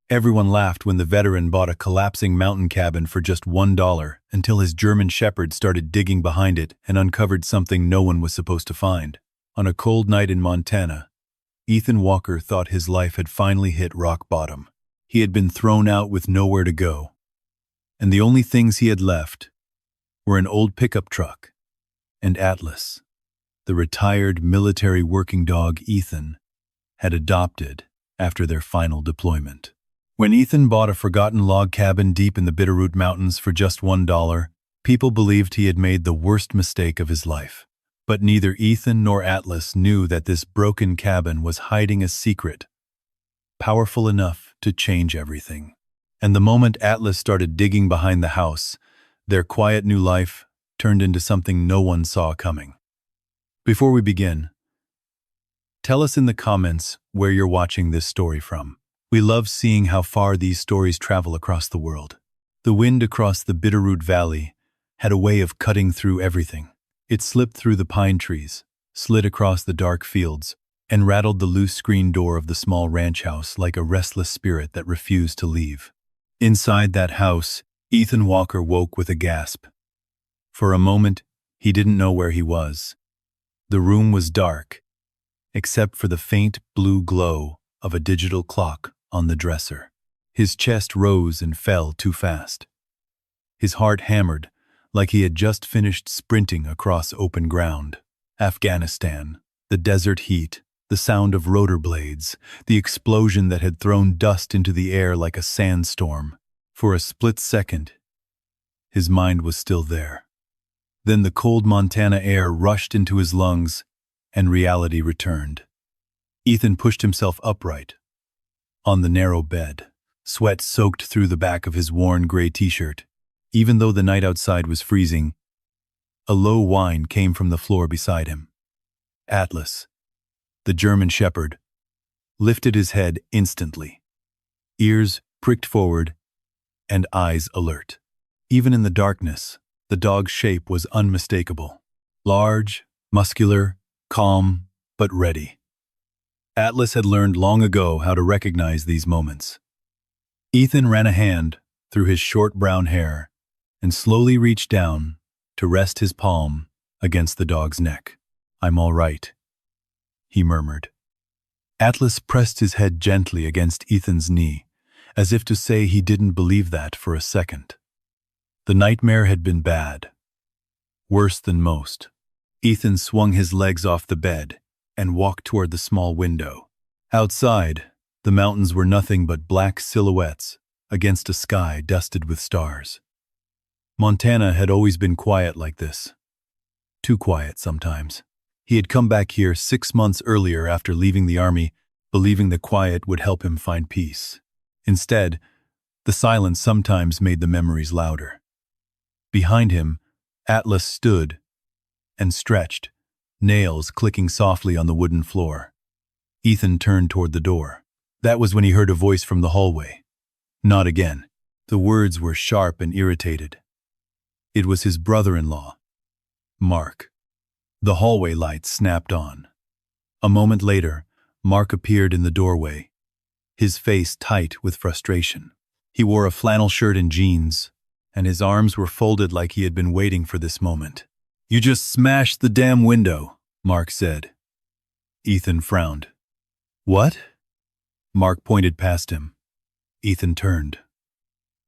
Everyone laughed when the veteran bought a collapsing mountain cabin for just $1 until his German shepherd started digging behind it and uncovered something no one was supposed to find. On a cold night in Montana, Ethan Walker thought his life had finally hit rock bottom. He had been thrown out with nowhere to go, and the only things he had left were an old pickup truck and Atlas, the retired military working dog Ethan had adopted after their final deployment. When Ethan bought a forgotten log cabin deep in the Bitterroot Mountains for just $1, people believed he had made the worst mistake of his life. But neither Ethan nor Atlas knew that this broken cabin was hiding a secret powerful enough to change everything. And the moment Atlas started digging behind the house, their quiet new life turned into something no one saw coming. Before we begin, tell us in the comments where you're watching this story from. We love seeing how far these stories travel across the world. The wind across the Bitterroot Valley had a way of cutting through everything. It slipped through the pine trees, slid across the dark fields, and rattled the loose screen door of the small ranch house like a restless spirit that refused to leave. Inside that house, Ethan Walker woke with a gasp. For a moment, he didn't know where he was. The room was dark, except for the faint blue glow of a digital clock on the dresser. His chest rose and fell too fast. His heart hammered like he had just finished sprinting across open ground. Afghanistan, the desert heat, the sound of rotor blades, the explosion that had thrown dust into the air like a sandstorm. For a split second, his mind was still there. Then the cold Montana air rushed into his lungs, and reality returned. Ethan pushed himself upright on the narrow bed. Sweat soaked through the back of his worn gray t-shirt. Even though the night outside was freezing, a low whine came from the floor beside him. Atlas, the German shepherd, lifted his head instantly, ears pricked forward and eyes alert. Even in the darkness, the dog's shape was unmistakable. Large, muscular, calm, but ready. Atlas had learned long ago how to recognize these moments. Ethan ran a hand through his short brown hair and slowly reached down to rest his palm against the dog's neck. "I'm all right," he murmured. Atlas pressed his head gently against Ethan's knee, as if to say he didn't believe that for a second. The nightmare had been bad. Worse than most. Ethan swung his legs off the bed and walked toward the small window. Outside, the mountains were nothing but black silhouettes against a sky dusted with stars. Montana had always been quiet like this. Too quiet sometimes. He had come back here 6 months earlier after leaving the army, believing the quiet would help him find peace. Instead, the silence sometimes made the memories louder. Behind him, Atlas stood and stretched, nails clicking softly on the wooden floor. Ethan turned toward the door. That was when he heard a voice from the hallway. Not again. The words were sharp and irritated. It was his brother-in-law, Mark. The hallway lights snapped on. A moment later, Mark appeared in the doorway, his face tight with frustration. He wore a flannel shirt and jeans, and his arms were folded like he had been waiting for this moment. "You just smashed the damn window," Mark said. Ethan frowned. "What?" Mark pointed past him. Ethan turned.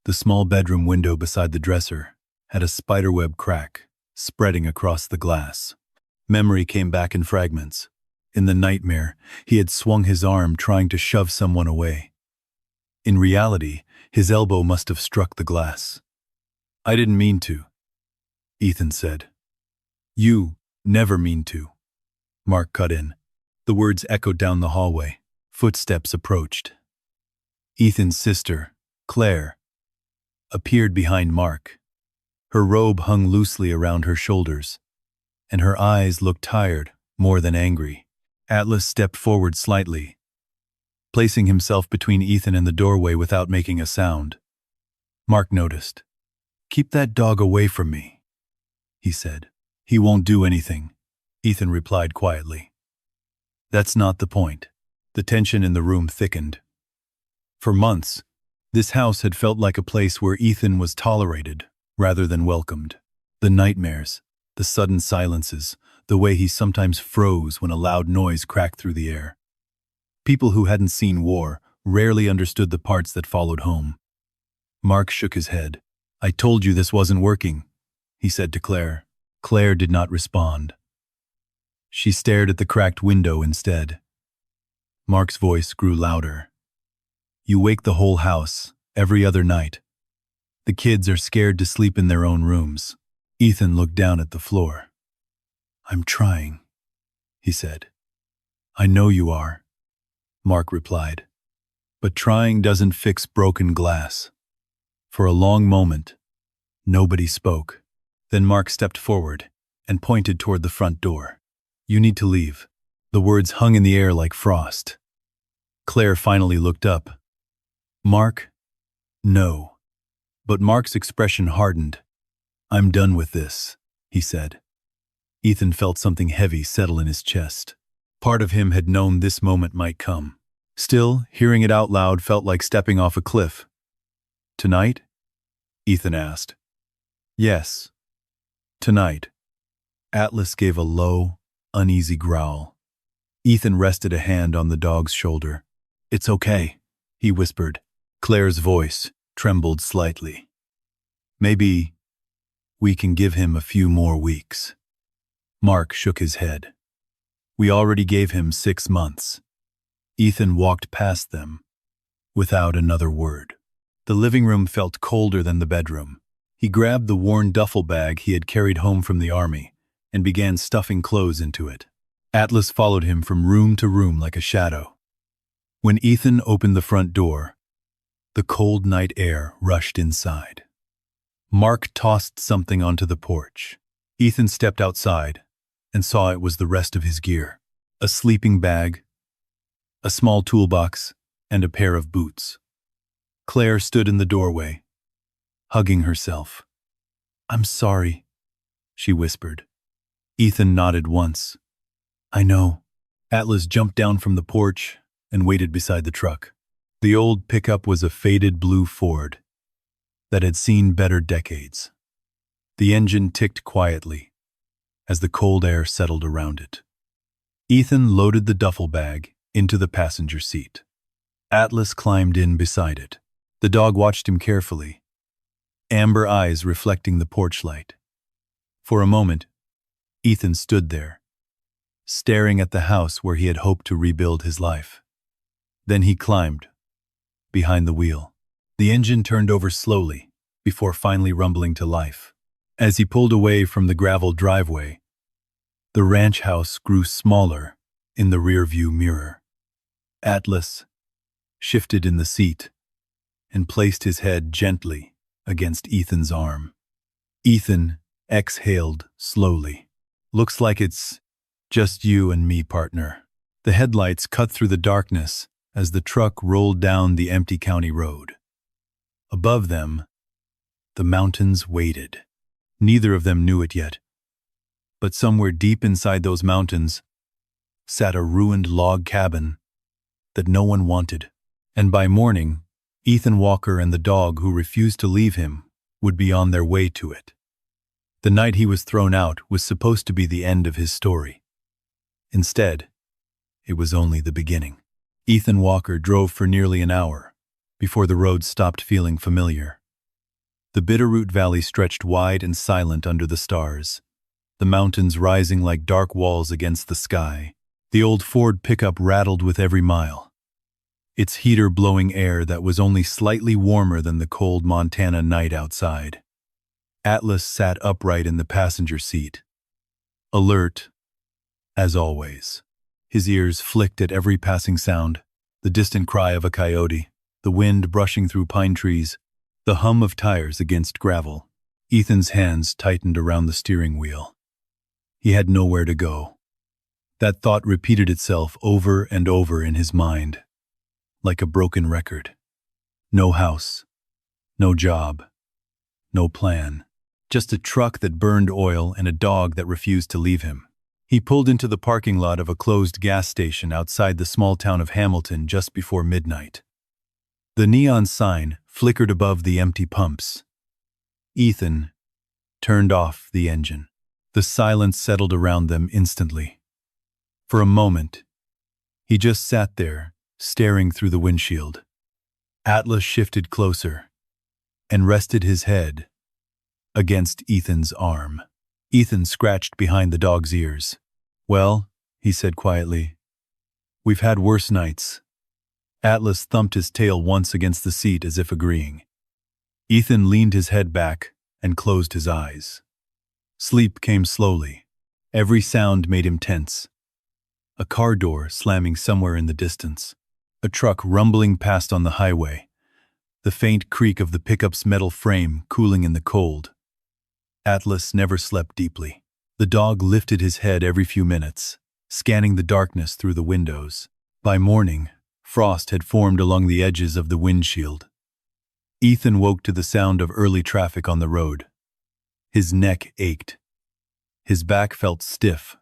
The small bedroom window beside the dresser had a spiderweb crack spreading across the glass. Memory came back in fragments. In the nightmare, he had swung his arm trying to shove someone away. In reality, his elbow must have struck the glass. "I didn't mean to," Ethan said. "You never mean to," Mark cut in. The words echoed down the hallway. Footsteps approached. Ethan's sister, Claire, appeared behind Mark. Her robe hung loosely around her shoulders, and her eyes looked tired more than angry. Atlas stepped forward slightly, placing himself between Ethan and the doorway without making a sound. Mark noticed. "Keep that dog away from me," he said. "He won't do anything," Ethan replied quietly. "That's not the point." The tension in the room thickened. For months, This house had felt like a place where Ethan was tolerated rather than welcomed. The nightmares, the sudden silences, the way he sometimes froze when a loud noise cracked through the air. People who hadn't seen war rarely understood the parts that followed home. Mark shook his head. "I told you this wasn't working," he said to Claire. Claire did not respond. She stared at the cracked window instead. Mark's voice grew louder. "You wake the whole house, every other night. The kids are scared to sleep in their own rooms." Ethan looked down at the floor. "I'm trying," he said. "I know you are," Mark replied. "But trying doesn't fix broken glass." For a long moment, nobody spoke. Then Mark stepped forward and pointed toward the front door. "You need to leave." The words hung in the air like frost. Claire finally looked up. "Mark?" "No." But Mark's expression hardened. "I'm done with this," he said. Ethan felt something heavy settle in his chest. Part of him had known this moment might come. Still, hearing it out loud felt like stepping off a cliff. "Tonight?" Ethan asked. "Yes. Tonight." Atlas gave a low, uneasy growl. Ethan rested a hand on the dog's shoulder. "It's okay," he whispered. Claire's voice trembled slightly. "Maybe we can give him a few more weeks." Mark shook his head. "We already gave him 6 months." Ethan walked past them without another word. The living room felt colder than the bedroom. He grabbed the worn duffel bag he had carried home from the army and began stuffing clothes into it. Atlas followed him from room to room like a shadow. When Ethan opened the front door, the cold night air rushed inside. Mark tossed something onto the porch. Ethan stepped outside and saw it was the rest of his gear: a sleeping bag, a small toolbox, and a pair of boots. Claire stood in the doorway, hugging herself. "I'm sorry," she whispered. Ethan nodded once. "I know." Atlas jumped down from the porch and waited beside the truck. The old pickup was a faded blue Ford that had seen better decades. The engine ticked quietly as the cold air settled around it. Ethan loaded the duffel bag into the passenger seat. Atlas climbed in beside it. The dog watched him carefully, amber eyes reflecting the porch light. For a moment, Ethan stood there, staring at the house where he had hoped to rebuild his life. Then he climbed behind the wheel. The engine turned over slowly before finally rumbling to life. As he pulled away from the gravel driveway, the ranch house grew smaller in the rearview mirror. Atlas shifted in the seat and placed his head gently against Ethan's arm. Ethan exhaled slowly. "Looks like it's just you and me, partner." The headlights cut through the darkness as the truck rolled down the empty county road. Above them, the mountains waited. Neither of them knew it yet, but somewhere deep inside those mountains sat a ruined log cabin that no one wanted. And by morning, Ethan Walker and the dog who refused to leave him would be on their way to it. The night he was thrown out was supposed to be the end of his story. Instead, it was only the beginning. Ethan Walker drove for nearly an hour before the road stopped feeling familiar. The Bitterroot Valley stretched wide and silent under the stars, the mountains rising like dark walls against the sky. The old Ford pickup rattled with every mile, its heater blowing air that was only slightly warmer than the cold Montana night outside. Atlas sat upright in the passenger seat, alert, as always. His ears flicked at every passing sound, the distant cry of a coyote, the wind brushing through pine trees, the hum of tires against gravel. Ethan's hands tightened around the steering wheel. He had nowhere to go. That thought repeated itself over and over in his mind, like a broken record. No house, no job, no plan. Just a truck that burned oil and a dog that refused to leave him. He pulled into the parking lot of a closed gas station outside the small town of Hamilton just before midnight. The neon sign flickered above the empty pumps. Ethan turned off the engine. The silence settled around them instantly. For a moment, he just sat there, staring through the windshield. Atlas shifted closer and rested his head against Ethan's arm. Ethan scratched behind the dog's ears. "Well," he said quietly, "we've had worse nights." Atlas thumped his tail once against the seat as if agreeing. Ethan leaned his head back and closed his eyes. Sleep came slowly. Every sound made him tense. A car door slamming somewhere in the distance. A truck rumbling past on the highway. The faint creak of the pickup's metal frame cooling in the cold. Atlas never slept deeply. The dog lifted his head every few minutes, scanning the darkness through the windows. By morning, frost had formed along the edges of the windshield. Ethan woke to the sound of early traffic on the road. His neck ached. His back felt stiff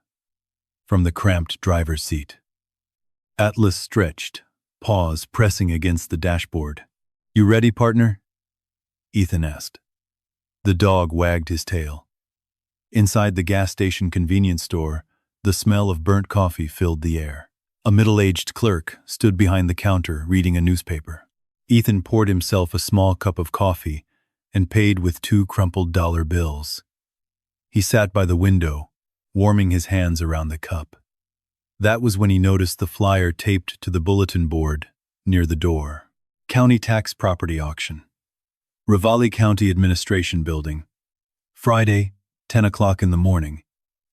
from the cramped driver's seat. Atlas stretched, paws pressing against the dashboard. "You ready, partner?" Ethan asked. The dog wagged his tail. Inside the gas station convenience store, the smell of burnt coffee filled the air. A middle-aged clerk stood behind the counter reading a newspaper. Ethan poured himself a small cup of coffee and paid with 2 crumpled dollar bills. He sat by the window, warming his hands around the cup. That was when he noticed the flyer taped to the bulletin board near the door. County Tax Property Auction. Ravalli County Administration Building. Friday, 10 o'clock in the morning.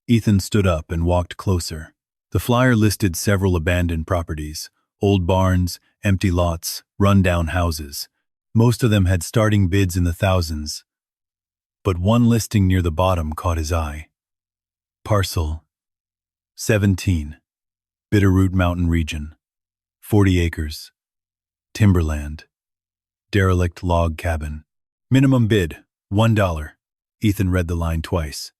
Ethan stood up and walked closer. The flyer listed several abandoned properties, old barns, empty lots, run-down houses. Most of them had starting bids in the thousands. But one listing near the bottom caught his eye. Parcel 17, Bitterroot Mountain Region, 40 acres, timberland, derelict log cabin. Minimum bid, $1. Ethan read the line twice.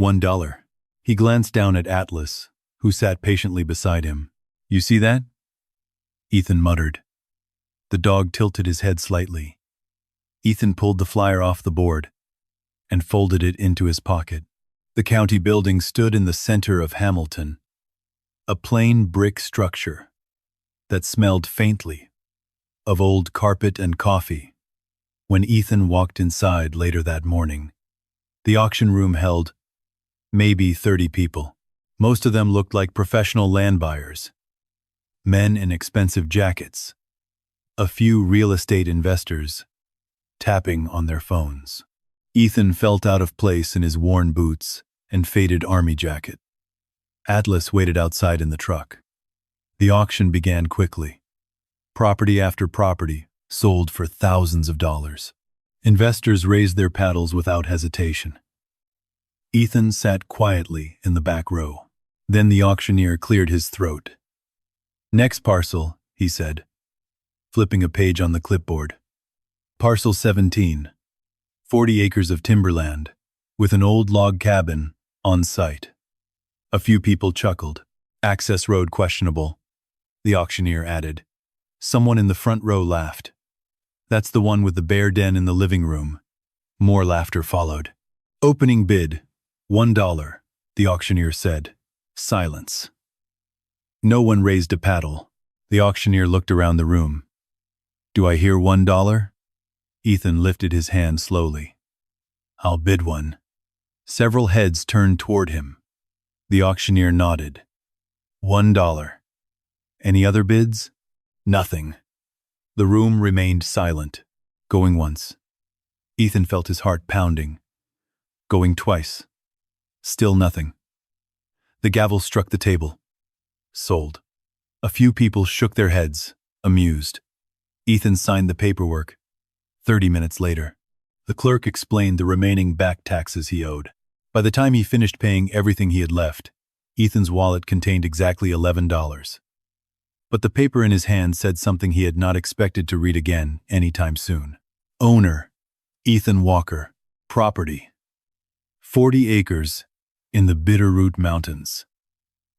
$1. He glanced down at Atlas, who sat patiently beside him. "You see that?" Ethan muttered. The dog tilted his head slightly. Ethan pulled the flyer off the board and folded it into his pocket. The county building stood in the center of Hamilton, a plain brick structure that smelled faintly of old carpet and coffee. When Ethan walked inside later that morning, the auction room held maybe 30 people. Most of them looked like professional land buyers, men in expensive jackets, a few real estate investors tapping on their phones. Ethan felt out of place in his worn boots and faded army jacket. Atlas waited outside in the truck. The auction began quickly. Property after property sold for thousands of dollars. Investors raised their paddles without hesitation. Ethan sat quietly in the back row. Then the auctioneer cleared his throat. "Next parcel," he said, flipping a page on the clipboard. "Parcel 17, 40 acres of timberland, with an old log cabin on site." A few people chuckled. "Access road questionable," the auctioneer added. Someone in the front row laughed. "That's the one with the bear den in the living room." More laughter followed. "Opening bid, $1, the auctioneer said. Silence. No one raised a paddle. The auctioneer looked around the room. "Do I hear $1? Ethan lifted his hand slowly. "I'll bid one." Several heads turned toward him. The auctioneer nodded. $1. Any other bids? Nothing. The room remained silent. Going once. Ethan felt his heart pounding. Going twice. Still nothing. The gavel struck the table. Sold. A few people shook their heads, amused. Ethan signed the paperwork. 30 minutes later, the clerk explained the remaining back taxes he owed. By the time he finished paying everything he had left, Ethan's wallet contained exactly $11. But the paper in his hand said something he had not expected to read again anytime soon. Owner, Ethan Walker. Property, 40 acres in the Bitterroot Mountains.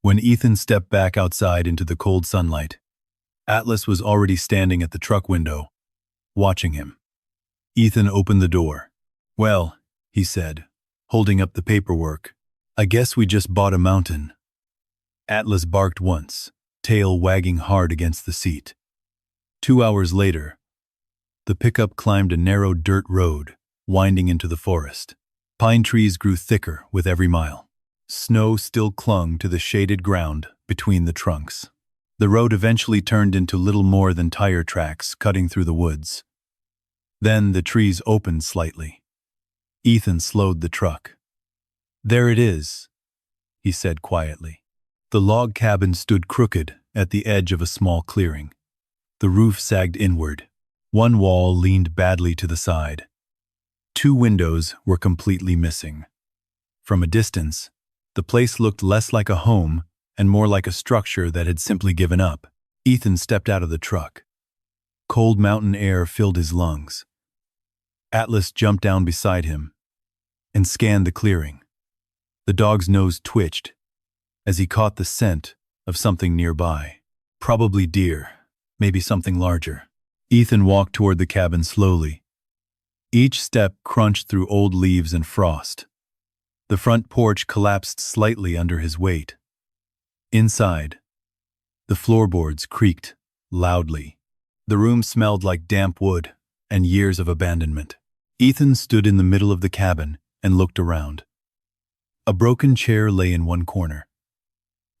When Ethan stepped back outside into the cold sunlight, Atlas was already standing at the truck window, watching him. Ethan opened the door. "Well," he said, holding up the paperwork, "I guess we just bought a mountain." Atlas barked once, tail wagging hard against the seat. 2 hours later, the pickup climbed a narrow dirt road, winding into the forest. Pine trees grew thicker with every mile. Snow still clung to the shaded ground between the trunks. The road eventually turned into little more than tire tracks cutting through the woods. Then the trees opened slightly. Ethan slowed the truck. "There it is," he said quietly. The log cabin stood crooked at the edge of a small clearing. The roof sagged inward. One wall leaned badly to the side. 2 windows were completely missing. From a distance, the place looked less like a home and more like a structure that had simply given up. Ethan stepped out of the truck. Cold mountain air filled his lungs. Atlas jumped down beside him and scanned the clearing. The dog's nose twitched as he caught the scent of something nearby. Probably deer, maybe something larger. Ethan walked toward the cabin slowly. Each step crunched through old leaves and frost. The front porch collapsed slightly under his weight. Inside, the floorboards creaked loudly. The room smelled like damp wood and years of abandonment. Ethan stood in the middle of the cabin and looked around. A broken chair lay in one corner.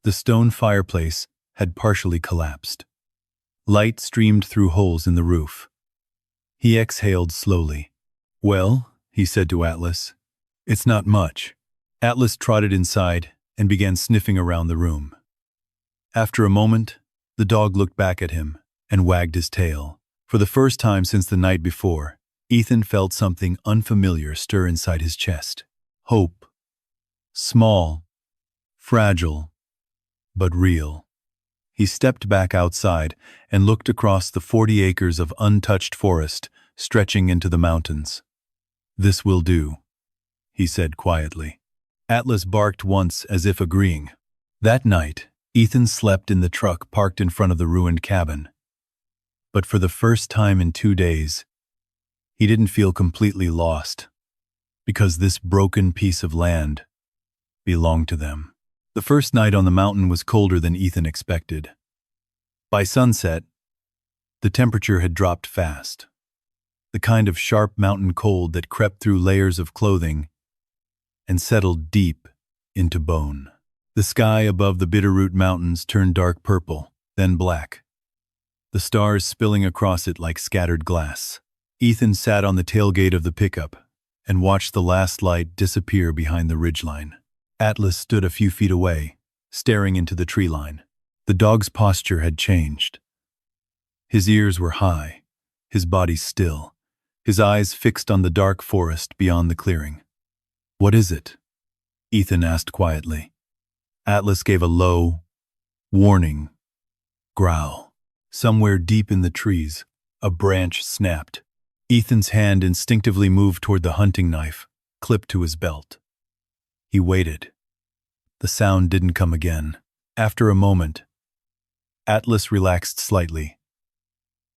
The stone fireplace had partially collapsed. Light streamed through holes in the roof. He exhaled slowly. "Well," he said to Atlas, "it's not much." Atlas trotted inside and began sniffing around the room. After a moment, the dog looked back at him and wagged his tail. For the first time since the night before, Ethan felt something unfamiliar stir inside his chest. Hope. Small, fragile, but real. He stepped back outside and looked across the 40 acres of untouched forest stretching into the mountains. "This will do," he said quietly. Atlas barked once as if agreeing. That night, Ethan slept in the truck parked in front of the ruined cabin. But for the first time in 2 days, he didn't feel completely lost, because this broken piece of land belonged to them. The first night on the mountain was colder than Ethan expected. By sunset, the temperature had dropped fast. The kind of sharp mountain cold that crept through layers of clothing and settled deep into bone. The sky above the Bitterroot Mountains turned dark purple, then black, the stars spilling across it like scattered glass. Ethan sat on the tailgate of the pickup and watched the last light disappear behind the ridgeline. Atlas stood a few feet away, staring into the tree line. The dog's posture had changed. His ears were high, his body still, his eyes fixed on the dark forest beyond the clearing. "What is it?" Ethan asked quietly. Atlas gave a low, warning growl. Somewhere deep in the trees, a branch snapped. Ethan's hand instinctively moved toward the hunting knife, clipped to his belt. He waited. The sound didn't come again. After a moment, Atlas relaxed slightly,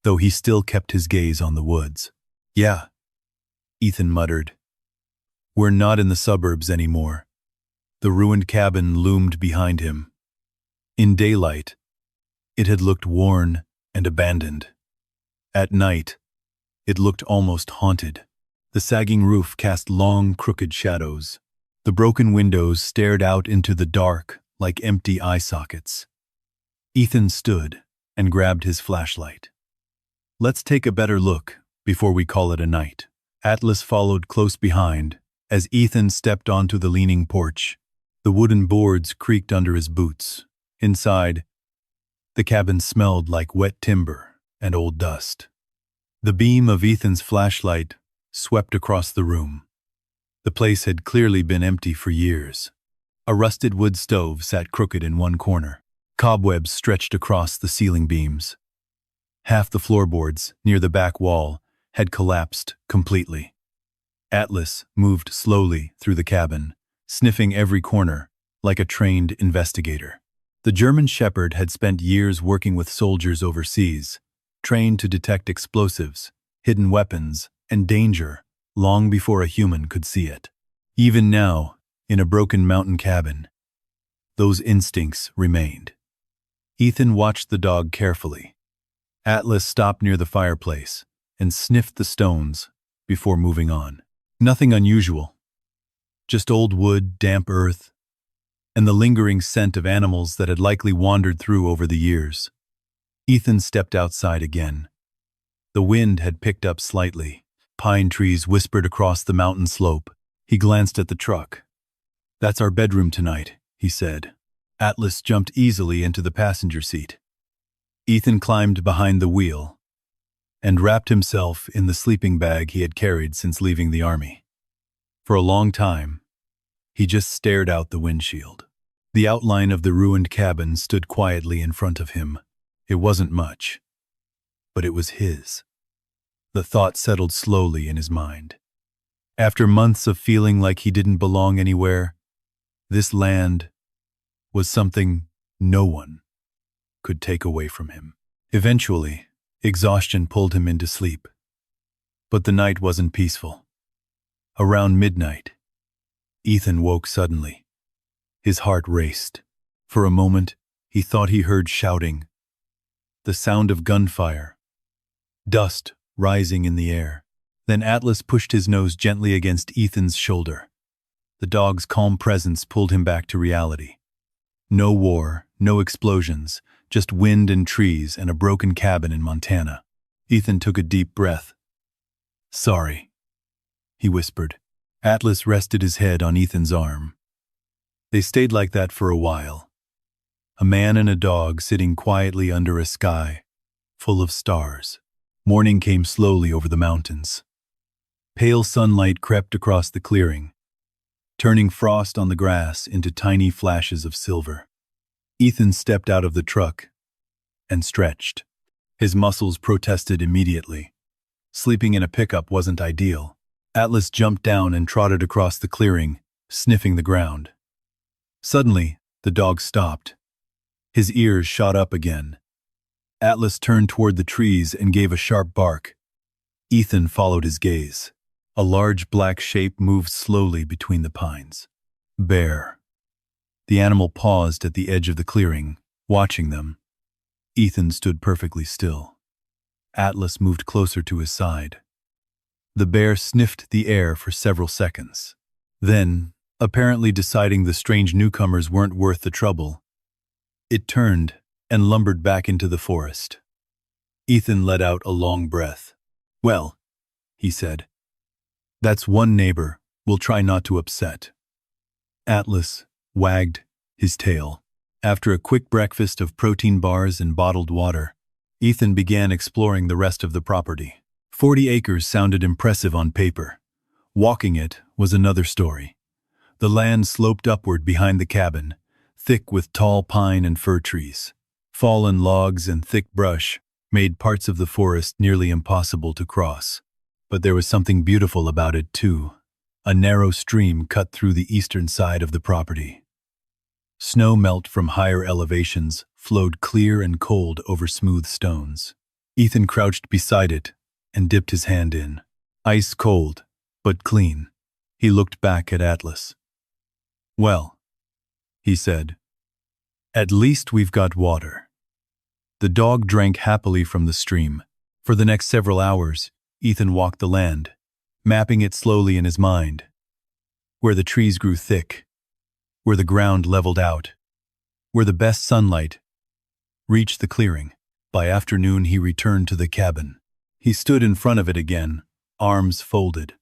though he still kept his gaze on the woods. "Yeah," Ethan muttered. "We're not in the suburbs anymore." The ruined cabin loomed behind him. In daylight, it had looked worn and abandoned. At night, it looked almost haunted. The sagging roof cast long, crooked shadows. The broken windows stared out into the dark like empty eye sockets. Ethan stood and grabbed his flashlight. "Let's take a better look before we call it a night." Atlas followed close behind as Ethan stepped onto the leaning porch. The wooden boards creaked under his boots. Inside, the cabin smelled like wet timber and old dust. The beam of Ethan's flashlight swept across the room. The place had clearly been empty for years. A rusted wood stove sat crooked in one corner. Cobwebs stretched across the ceiling beams. Half the floorboards, near the back wall, had collapsed completely. Atlas moved slowly through the cabin, sniffing every corner like a trained investigator. The German Shepherd had spent years working with soldiers overseas, trained to detect explosives, hidden weapons, and danger long before a human could see it. Even now, in a broken mountain cabin, those instincts remained. Ethan watched the dog carefully. Atlas stopped near the fireplace and sniffed the stones before moving on. Nothing unusual, just old wood, damp earth, and the lingering scent of animals that had likely wandered through over the years. Ethan stepped outside again. The wind had picked up slightly. Pine trees whispered across the mountain slope. He glanced at the truck. "That's our bedroom tonight," he said. Atlas jumped easily into the passenger seat. Ethan climbed behind the wheel and wrapped himself in the sleeping bag he had carried since leaving the army. For a long time, he just stared out the windshield. The outline of the ruined cabin stood quietly in front of him. It wasn't much, but it was his. The thought settled slowly in his mind. After months of feeling like he didn't belong anywhere, this land was something no one could take away from him. Eventually, exhaustion pulled him into sleep. But the night wasn't peaceful. Around midnight, Ethan woke suddenly. His heart raced. For a moment, he thought he heard shouting, the sound of gunfire, dust rising in the air. Then Atlas pushed his nose gently against Ethan's shoulder. The dog's calm presence pulled him back to reality. No war, no explosions, just wind and trees and a broken cabin in Montana. Ethan took a deep breath. "Sorry," he whispered. Atlas rested his head on Ethan's arm. They stayed like that for a while. A man and a dog sitting quietly under a sky full of stars. Morning came slowly over the mountains. Pale sunlight crept across the clearing, turning frost on the grass into tiny flashes of silver. Ethan stepped out of the truck and stretched. His muscles protested immediately. Sleeping in a pickup wasn't ideal. Atlas jumped down and trotted across the clearing, sniffing the ground. Suddenly, the dog stopped. His ears shot up again. Atlas turned toward the trees and gave a sharp bark. Ethan followed his gaze. A large black shape moved slowly between the pines. Bear. The animal paused at the edge of the clearing, watching them. Ethan stood perfectly still. Atlas moved closer to his side. The bear sniffed the air for several seconds. Then, apparently deciding the strange newcomers weren't worth the trouble, it turned and lumbered back into the forest. Ethan let out a long breath. "Well," he said, "that's one neighbor we'll try not to upset." Atlas wagged his tail. After a quick breakfast of protein bars and bottled water, Ethan began exploring the rest of the property. 40 acres sounded impressive on paper. Walking it was another story. The land sloped upward behind the cabin, thick with tall pine and fir trees. Fallen logs and thick brush made parts of the forest nearly impossible to cross. But there was something beautiful about it, too. A narrow stream cut through the eastern side of the property. Snow melt from higher elevations flowed clear and cold over smooth stones. Ethan crouched beside it and dipped his hand in. Ice cold, but clean. He looked back at Atlas. "Well," he said, "at least we've got water." The dog drank happily from the stream. For the next several hours, Ethan walked the land, mapping it slowly in his mind. Where the trees grew thick, where the ground leveled out, where the best sunlight reached the clearing. By afternoon, he returned to the cabin. He stood in front of it again, arms folded.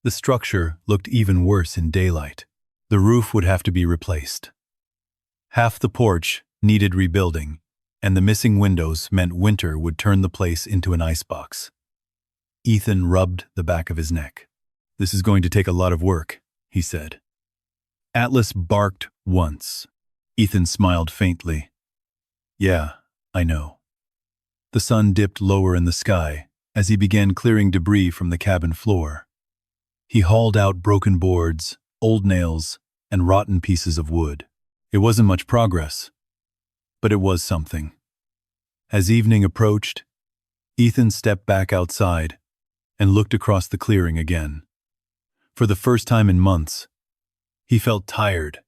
The structure looked even worse in daylight. The roof would have to be replaced. Half the porch needed rebuilding, and the missing windows meant winter would turn the place into an icebox. Ethan rubbed the back of his neck. "This is going to take a lot of work," he said. Atlas barked once. Ethan smiled faintly. "Yeah, I know." The sun dipped lower in the sky as he began clearing debris from the cabin floor. He hauled out broken boards, old nails, and rotten pieces of wood. It wasn't much progress, but it was something. As evening approached, Ethan stepped back outside and looked across the clearing again. For the first time in months, he felt tired,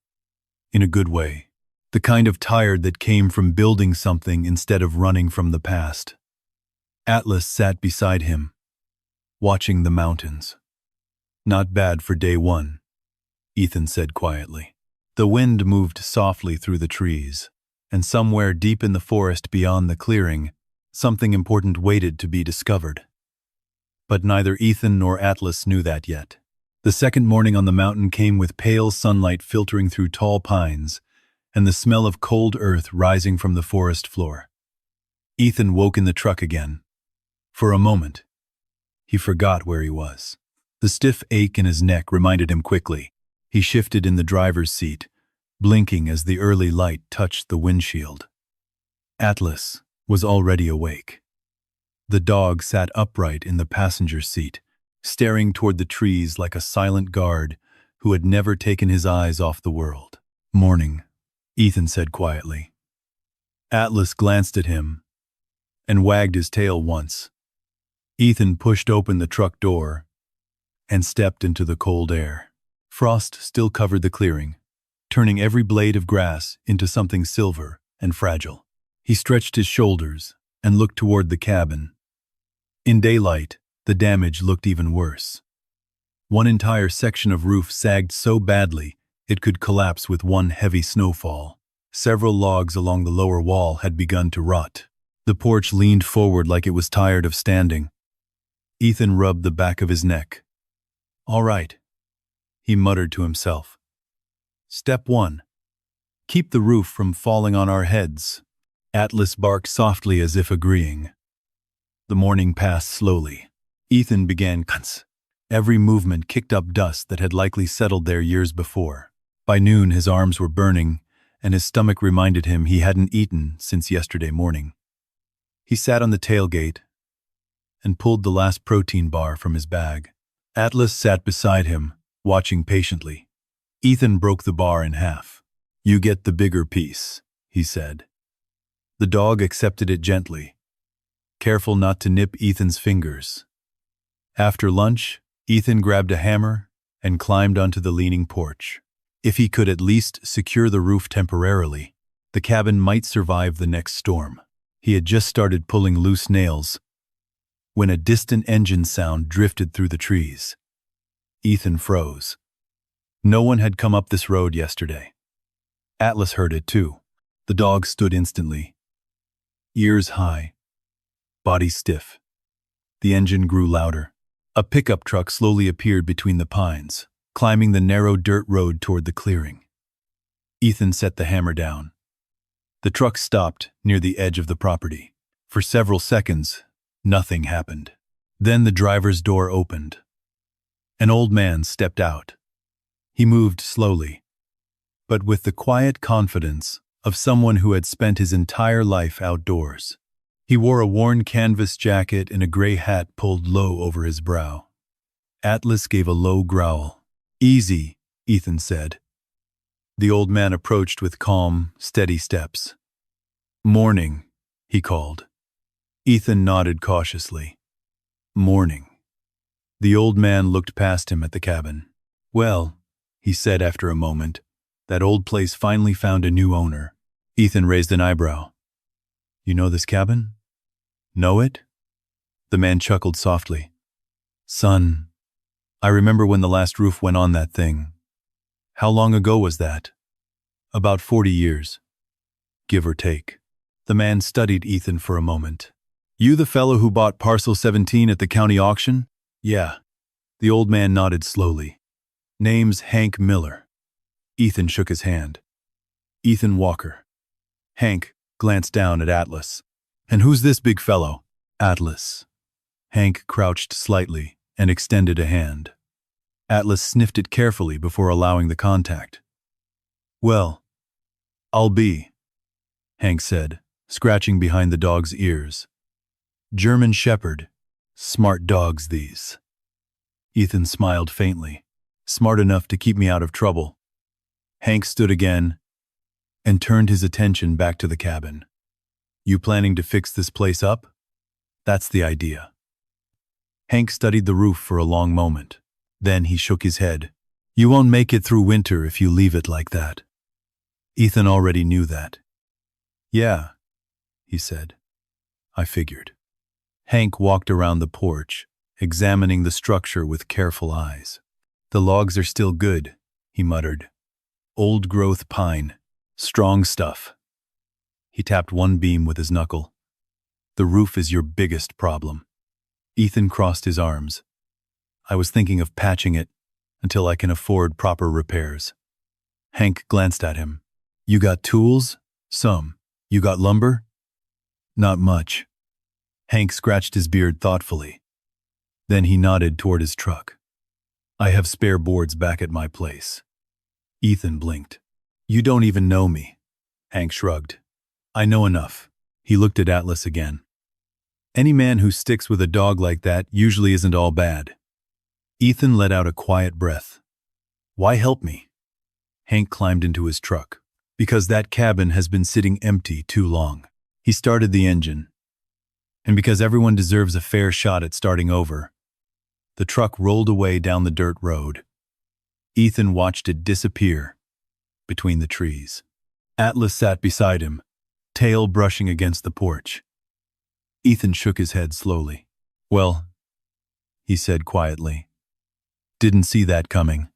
in a good way. The kind of tired that came from building something instead of running from the past. Atlas sat beside him, watching the mountains. "Not bad for day one," Ethan said quietly. The wind moved softly through the trees, and somewhere deep in the forest beyond the clearing, something important waited to be discovered. But neither Ethan nor Atlas knew that yet. The second morning on the mountain came with pale sunlight filtering through tall pines, and the smell of cold earth rising from the forest floor. Ethan woke in the truck again. For a moment, he forgot where he was. The stiff ache in his neck reminded him quickly. He shifted in the driver's seat, blinking as the early light touched the windshield. Atlas was already awake. The dog sat upright in the passenger seat, staring toward the trees like a silent guard who had never taken his eyes off the world. "Morning," Ethan said quietly. Atlas glanced at him and wagged his tail once. Ethan pushed open the truck door and stepped into the cold air. Frost still covered the clearing, turning every blade of grass into something silver and fragile. He stretched his shoulders and looked toward the cabin. In daylight, the damage looked even worse. One entire section of roof sagged so badly it could collapse with one heavy snowfall. Several logs along the lower wall had begun to rot. The porch leaned forward like it was tired of standing. Ethan rubbed the back of his neck. "All right," he muttered to himself. "Step 1. Keep the roof from falling on our heads." Atlas barked softly as if agreeing. The morning passed slowly. Ethan began cuts. Every movement kicked up dust that had likely settled there years before. By noon his arms were burning, and his stomach reminded him he hadn't eaten since yesterday morning. He sat on the tailgate and pulled the last protein bar from his bag. Atlas sat beside him, watching patiently. Ethan broke the bar in half. "You get the bigger piece," he said. The dog accepted it gently, careful not to nip Ethan's fingers. After lunch, Ethan grabbed a hammer and climbed onto the leaning porch. If he could at least secure the roof temporarily, the cabin might survive the next storm. He had just started pulling loose nails when a distant engine sound drifted through the trees. Ethan froze. No one had come up this road yesterday. Atlas heard it too. The dog stood instantly, ears high, body stiff. The engine grew louder. A pickup truck slowly appeared between the pines, climbing the narrow dirt road toward the clearing. Ethan set the hammer down. The truck stopped near the edge of the property. For several seconds, nothing happened. Then the driver's door opened. An old man stepped out. He moved slowly, but with the quiet confidence of someone who had spent his entire life outdoors. He wore a worn canvas jacket and a gray hat pulled low over his brow. Atlas gave a low growl. "Easy," Ethan said. The old man approached with calm, steady steps. "Morning," he called. Ethan nodded cautiously. "Morning." The old man looked past him at the cabin. "Well," he said after a moment, "that old place finally found a new owner." Ethan raised an eyebrow. "You know this cabin? Know it?" The man chuckled softly. "Son, I remember when the last roof went on that thing. How long ago was that?" "About 40 years, give or take." The man studied Ethan for a moment. "You the fellow who bought parcel 17 at the county auction?" "Yeah." The old man nodded slowly. "Name's Hank Miller." Ethan shook his hand. "Ethan Walker." Hank glanced down at Atlas. "And who's this big fellow?" "Atlas." Hank crouched slightly and extended a hand. Atlas sniffed it carefully before allowing the contact. "Well, I'll be," Hank said, scratching behind the dog's ears. "German Shepherd. Smart dogs, these." Ethan smiled faintly. "Smart enough to keep me out of trouble." Hank stood again and turned his attention back to the cabin. "You planning to fix this place up?" That's the idea. Hank studied the roof for a long moment. Then he shook his head. You won't make it through winter if you leave it like that. Ethan already knew that. Yeah, he said. I figured. Hank walked around the porch, examining the structure with careful eyes. The logs are still good, he muttered. Old-growth pine. Strong stuff. He tapped one beam with his knuckle. The roof is your biggest problem. Ethan crossed his arms. I was thinking of patching it until I can afford proper repairs. Hank glanced at him. You got tools? Some. You got lumber? Not much. Hank scratched his beard thoughtfully. Then he nodded toward his truck. I have spare boards back at my place. Ethan blinked. You don't even know me. Hank shrugged. I know enough. He looked at Atlas again. Any man who sticks with a dog like that usually isn't all bad. Ethan let out a quiet breath. Why help me? Hank climbed into his truck. Because that cabin has been sitting empty too long. He started the engine. And because everyone deserves a fair shot at starting over, the truck rolled away down the dirt road. Ethan watched it disappear between the trees. Atlas sat beside him, tail brushing against the porch. Ethan shook his head slowly. Well, he said quietly. Didn't see that coming.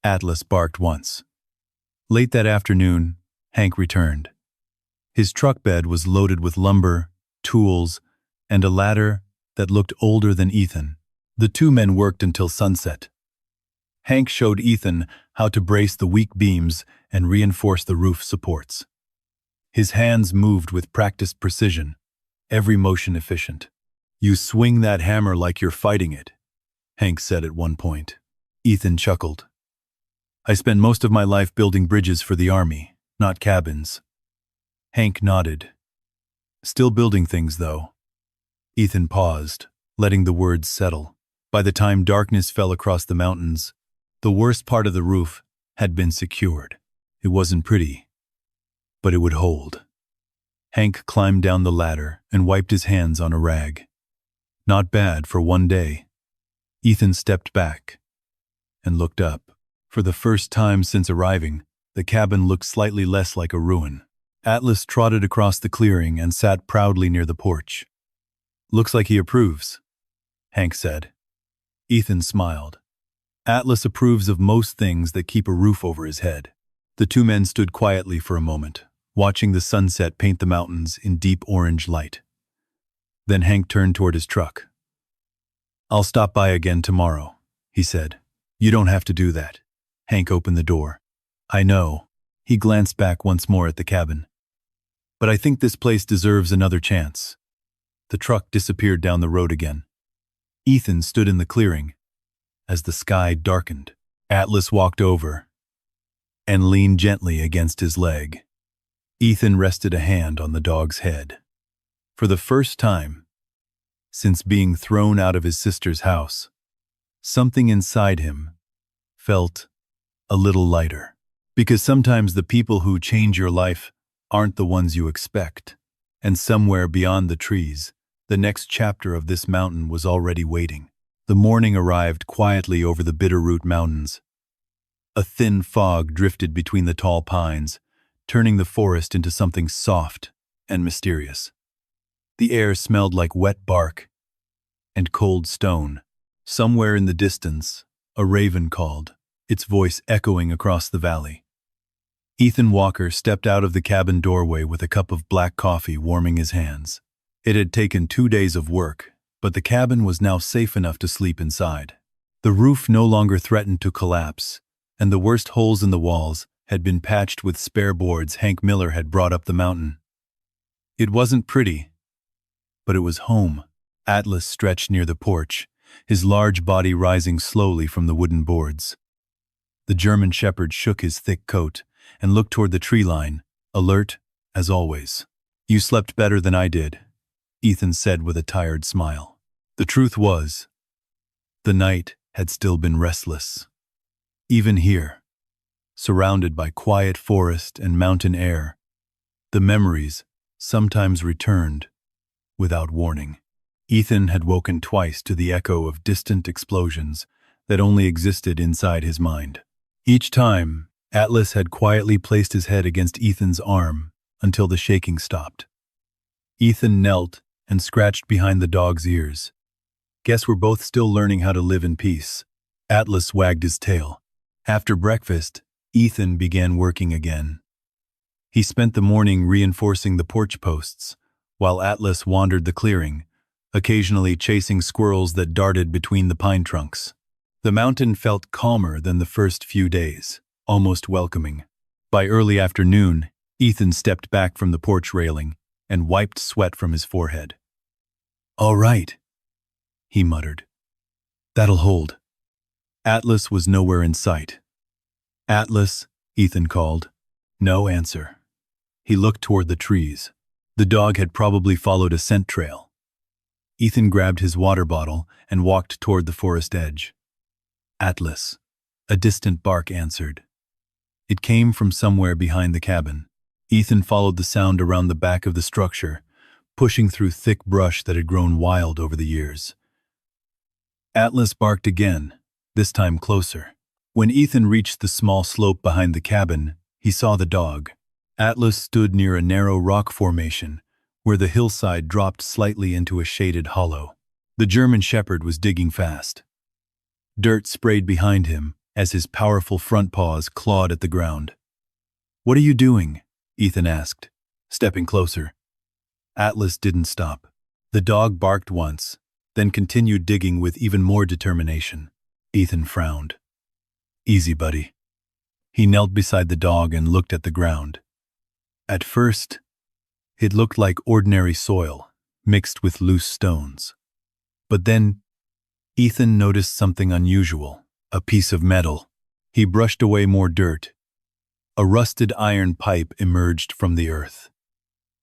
Atlas barked once. Late that afternoon, Hank returned. His truck bed was loaded with lumber, tools, and a ladder that looked older than Ethan. The two men worked until sunset. Hank showed Ethan how to brace the weak beams and reinforce the roof supports. His hands moved with practiced precision, every motion efficient. You swing that hammer like you're fighting it, Hank said at one point. Ethan chuckled. I spent most of my life building bridges for the army, not cabins. Hank nodded. Still building things, though. Ethan paused, letting the words settle. By the time darkness fell across the mountains, the worst part of the roof had been secured. It wasn't pretty, but it would hold. Hank climbed down the ladder and wiped his hands on a rag. Not bad for one day. Ethan stepped back and looked up. For the first time since arriving, the cabin looked slightly less like a ruin. Atlas trotted across the clearing and sat proudly near the porch. Looks like he approves, Hank said. Ethan smiled. Atlas approves of most things that keep a roof over his head. The two men stood quietly for a moment, watching the sunset paint the mountains in deep orange light. Then Hank turned toward his truck. I'll stop by again tomorrow, he said. You don't have to do that. Hank opened the door. I know. He glanced back once more at the cabin. But I think this place deserves another chance. The truck disappeared down the road again. Ethan stood in the clearing. As the sky darkened, Atlas walked over and leaned gently against his leg. Ethan rested a hand on the dog's head. For the first time, since being thrown out of his sister's house, something inside him felt a little lighter. Because sometimes the people who change your life aren't the ones you expect. And somewhere beyond the trees, the next chapter of this mountain was already waiting. The morning arrived quietly over the Bitterroot Mountains. A thin fog drifted between the tall pines, turning the forest into something soft and mysterious. The air smelled like wet bark and cold stone. Somewhere in the distance, a raven called, its voice echoing across the valley. Ethan Walker stepped out of the cabin doorway with a cup of black coffee warming his hands. It had taken 2 days of work, but the cabin was now safe enough to sleep inside. The roof no longer threatened to collapse, and the worst holes in the walls had been patched with spare boards Hank Miller had brought up the mountain. It wasn't pretty, but it was home. Atlas stretched near the porch, his large body rising slowly from the wooden boards. The German shepherd shook his thick coat and looked toward the tree line, alert as always. You slept better than I did, Ethan said with a tired smile. The truth was, the night had still been restless. Even here, surrounded by quiet forest and mountain air, the memories sometimes returned without warning. Ethan had woken twice to the echo of distant explosions that only existed inside his mind. Each time, Atlas had quietly placed his head against Ethan's arm until the shaking stopped. Ethan knelt and scratched behind the dog's ears. Guess we're both still learning how to live in peace. Atlas wagged his tail. After breakfast, Ethan began working again. He spent the morning reinforcing the porch posts, while Atlas wandered the clearing, occasionally chasing squirrels that darted between the pine trunks. The mountain felt calmer than the first few days, almost welcoming. By early afternoon, Ethan stepped back from the porch railing and wiped sweat from his forehead. "All right," he muttered. "That'll hold." Atlas was nowhere in sight. "Atlas," Ethan called. No answer. He looked toward the trees. The dog had probably followed a scent trail. Ethan grabbed his water bottle and walked toward the forest edge. "Atlas," a distant bark answered. It came from somewhere behind the cabin. Ethan followed the sound around the back of the structure, pushing through thick brush that had grown wild over the years. Atlas barked again, this time closer. When Ethan reached the small slope behind the cabin, he saw the dog. Atlas stood near a narrow rock formation, where the hillside dropped slightly into a shaded hollow. The German Shepherd was digging fast. Dirt sprayed behind him as his powerful front paws clawed at the ground. "What are you doing?" Ethan asked, stepping closer. Atlas didn't stop. The dog barked once, then continued digging with even more determination. Ethan frowned. "Easy, buddy." He knelt beside the dog and looked at the ground. At first, it looked like ordinary soil, mixed with loose stones. But then, Ethan noticed something unusual, a piece of metal. He brushed away more dirt. A rusted iron pipe emerged from the earth.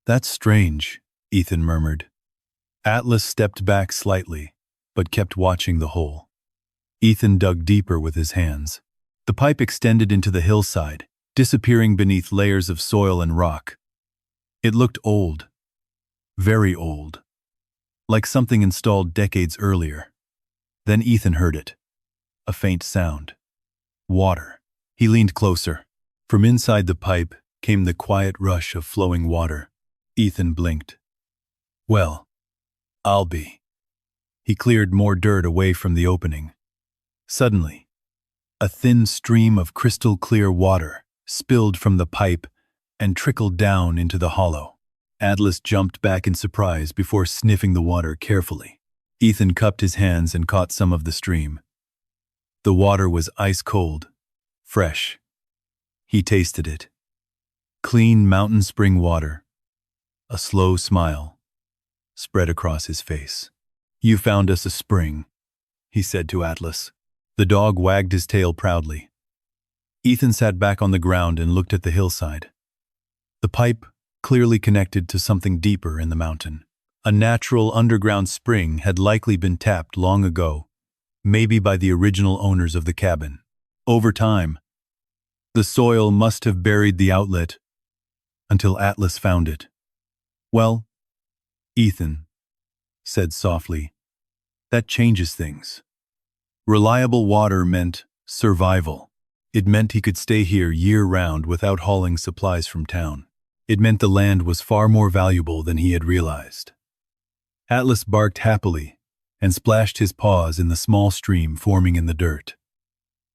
"That's strange," Ethan murmured. Atlas stepped back slightly, but kept watching the hole. Ethan dug deeper with his hands. The pipe extended into the hillside, disappearing beneath layers of soil and rock. It looked old, very old, like something installed decades earlier. Then Ethan heard it. A faint sound. Water. He leaned closer. From inside the pipe came the quiet rush of flowing water. Ethan blinked. "Well, I'll be." He cleared more dirt away from the opening. Suddenly, a thin stream of crystal-clear water spilled from the pipe and trickled down into the hollow. Atlas jumped back in surprise before sniffing the water carefully. Ethan cupped his hands and caught some of the stream. The water was ice-cold, fresh. He tasted it. Clean mountain spring water. A slow smile spread across his face. "You found us a spring," he said to Atlas. The dog wagged his tail proudly. Ethan sat back on the ground and looked at the hillside. The pipe clearly connected to something deeper in the mountain. A natural underground spring had likely been tapped long ago, maybe by the original owners of the cabin. Over time, the soil must have buried the outlet until Atlas found it. "Well," Ethan said softly, "that changes things." Reliable water meant survival. It meant he could stay here year-round without hauling supplies from town. It meant the land was far more valuable than he had realized. Atlas barked happily and splashed his paws in the small stream forming in the dirt.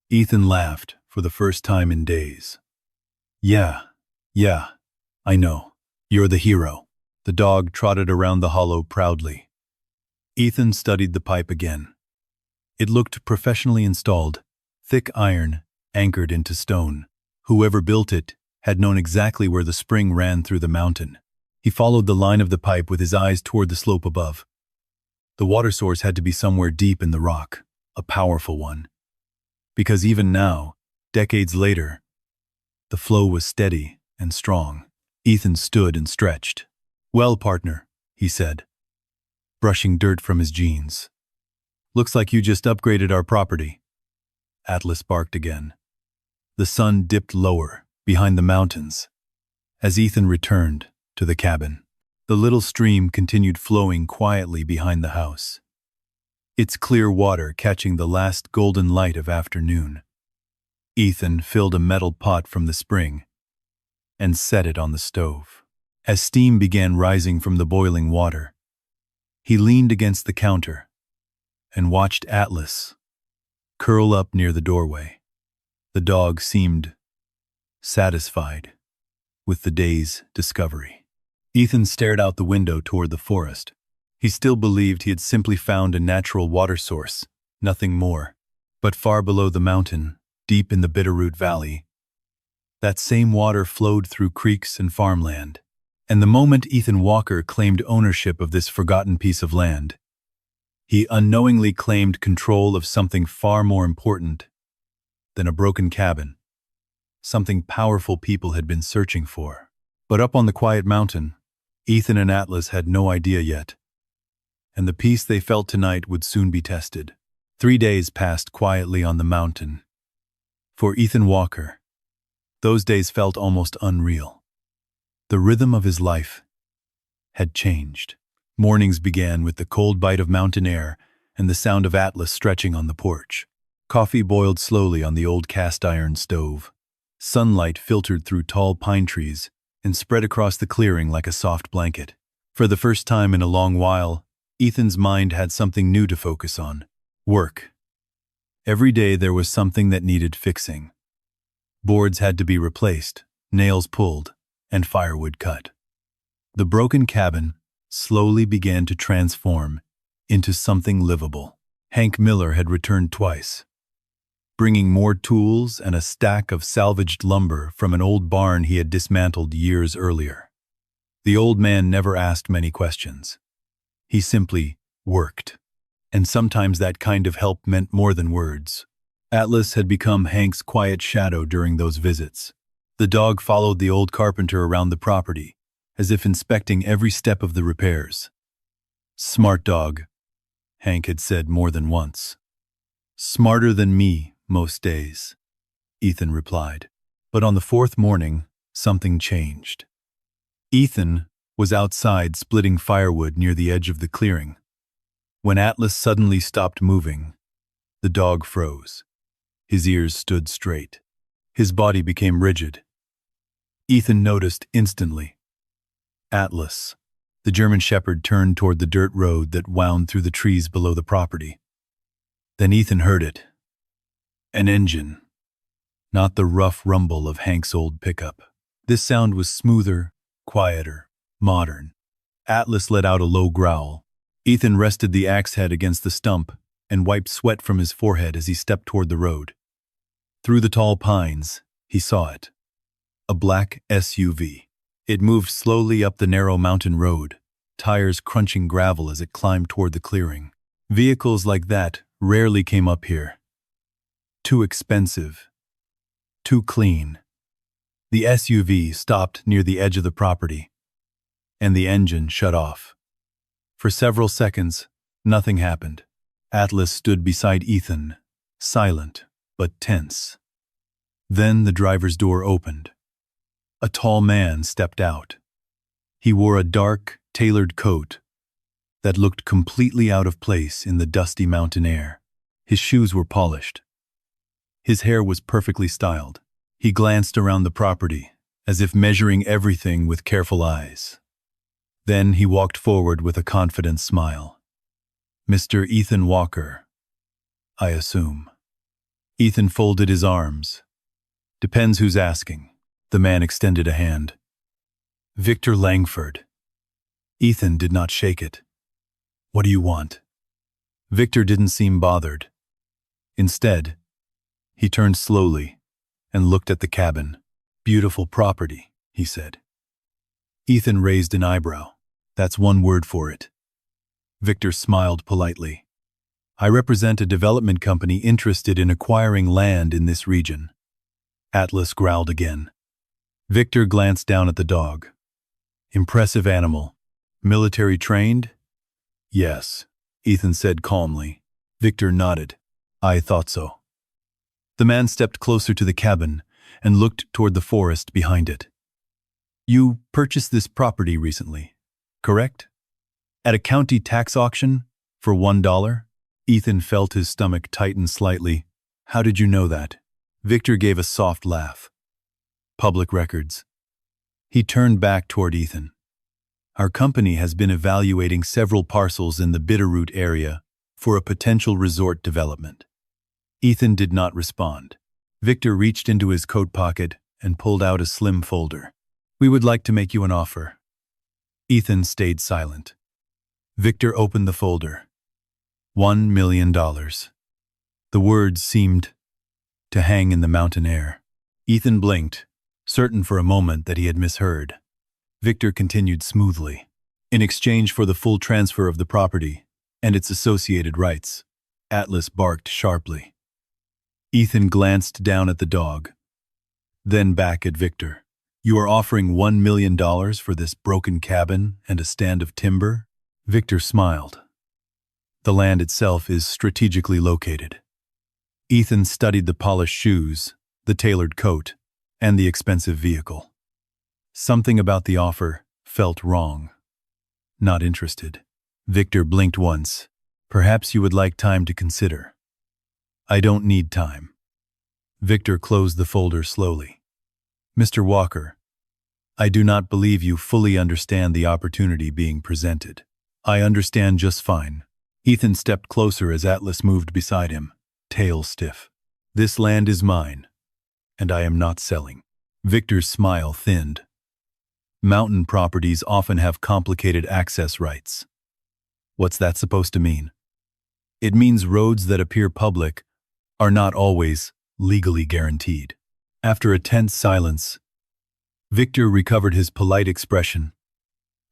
Ethan laughed for the first time in days. Yeah, I know. You're the hero." The dog trotted around the hollow proudly. Ethan studied the pipe again. It looked professionally installed, thick iron, anchored into stone. Whoever built it had known exactly where the spring ran through the mountain. He followed the line of the pipe with his eyes toward the slope above. The water source had to be somewhere deep in the rock, a powerful one. Because even now, decades later, the flow was steady and strong. Ethan stood and stretched. "Well, partner," he said, brushing dirt from his jeans. "Looks like you just upgraded our property." Atlas barked again. The sun dipped lower, behind the mountains, as Ethan returned to the cabin. The little stream continued flowing quietly behind the house, its clear water catching the last golden light of afternoon. Ethan filled a metal pot from the spring and set it on the stove. As steam began rising from the boiling water, he leaned against the counter and watched Atlas curl up near the doorway. The dog seemed satisfied with the day's discovery. Ethan stared out the window toward the forest. He still believed he had simply found a natural water source, nothing more. But far below the mountain, deep in the Bitterroot Valley, that same water flowed through creeks and farmland. And the moment Ethan Walker claimed ownership of this forgotten piece of land, he unknowingly claimed control of something far more important than a broken cabin, something powerful people had been searching for. But up on the quiet mountain, Ethan and Atlas had no idea yet, and the peace they felt tonight would soon be tested. 3 days passed quietly on the mountain. For Ethan Walker, those days felt almost unreal. The rhythm of his life had changed. Mornings began with the cold bite of mountain air and the sound of Atlas stretching on the porch. Coffee boiled slowly on the old cast-iron stove. Sunlight filtered through tall pine trees and spread across the clearing like a soft blanket. For the first time in a long while, Ethan's mind had something new to focus on: work. Every day there was something that needed fixing. Boards had to be replaced, nails pulled, and firewood cut. The broken cabin slowly began to transform into something livable. Hank Miller had returned twice, bringing more tools and a stack of salvaged lumber from an old barn he had dismantled years earlier. The old man never asked many questions. He simply worked. And sometimes that kind of help meant more than words. Atlas had become Hank's quiet shadow during those visits. The dog followed the old carpenter around the property, as if inspecting every step of the repairs. "Smart dog," Hank had said more than once. "Smarter than me most days," Ethan replied. But on the 4th morning, something changed. Ethan was outside splitting firewood near the edge of the clearing. When Atlas suddenly stopped moving, the dog froze. His ears stood straight. His body became rigid. Ethan noticed instantly. Atlas, the German Shepherd, turned toward the dirt road that wound through the trees below the property. Then Ethan heard it. An engine. Not the rough rumble of Hank's old pickup. This sound was smoother, quieter, modern. Atlas let out a low growl. Ethan rested the axe head against the stump and wiped sweat from his forehead as he stepped toward the road. Through the tall pines, he saw it. A black SUV. It moved slowly up the narrow mountain road, tires crunching gravel as it climbed toward the clearing. Vehicles like that rarely came up here. Too expensive. Too clean. The SUV stopped near the edge of the property, and the engine shut off. For several seconds, nothing happened. Atlas stood beside Ethan, silent but tense. Then the driver's door opened. A tall man stepped out. He wore a dark, tailored coat that looked completely out of place in the dusty mountain air. His shoes were polished. His hair was perfectly styled. He glanced around the property, as if measuring everything with careful eyes. Then he walked forward with a confident smile. "Mr. Ethan Walker, I assume." Ethan folded his arms. "Depends who's asking." The man extended a hand. "Victor Langford." Ethan did not shake it. "What do you want?" Victor didn't seem bothered. Instead, he turned slowly and looked at the cabin. "Beautiful property," he said. Ethan raised an eyebrow. "That's one word for it." Victor smiled politely. "I represent a development company interested in acquiring land in this region." Atlas growled again. Victor glanced down at the dog. "Impressive animal. Military trained?" "Yes," Ethan said calmly. Victor nodded. "I thought so." The man stepped closer to the cabin and looked toward the forest behind it. "You purchased this property recently, correct? At a county tax auction? For $1? Ethan felt his stomach tighten slightly. How did you know that? Victor gave a soft laugh. Public records. He turned back toward Ethan. Our company has been evaluating several parcels in the Bitterroot area for a potential resort development. Ethan did not respond. Victor reached into his coat pocket and pulled out a slim folder. We would like to make you an offer. Ethan stayed silent. Victor opened the folder. $1 million. The words seemed to hang in the mountain air. Ethan blinked, certain for a moment that he had misheard. Victor continued smoothly. In exchange for the full transfer of the property and its associated rights. Atlas barked sharply. Ethan glanced down at the dog, then back at Victor. You are offering $1 million for this broken cabin and a stand of timber? Victor smiled. The land itself is strategically located. Ethan studied the polished shoes, the tailored coat, and the expensive vehicle. Something about the offer felt wrong. Not interested. Victor blinked once. Perhaps you would like time to consider. I don't need time. Victor closed the folder slowly. Mr. Walker, I do not believe you fully understand the opportunity being presented. I understand just fine. Ethan stepped closer as Atlas moved beside him, tail stiff. This land is mine, and I am not selling. Victor's smile thinned. Mountain properties often have complicated access rights. What's that supposed to mean? It means roads that appear public are not always legally guaranteed. After a tense silence, Victor recovered his polite expression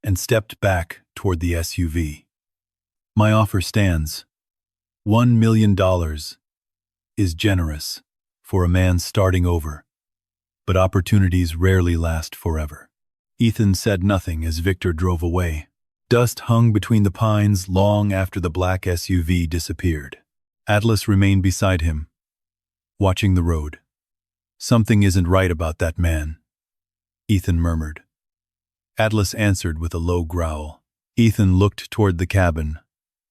and stepped back toward the SUV. My offer stands. $1 million is generous for a man starting over, but opportunities rarely last forever. Ethan said nothing as Victor drove away. Dust hung between the pines long after the black SUV disappeared. Atlas remained beside him, watching the road. Something isn't right about that man, Ethan murmured. Atlas answered with a low growl. Ethan looked toward the cabin,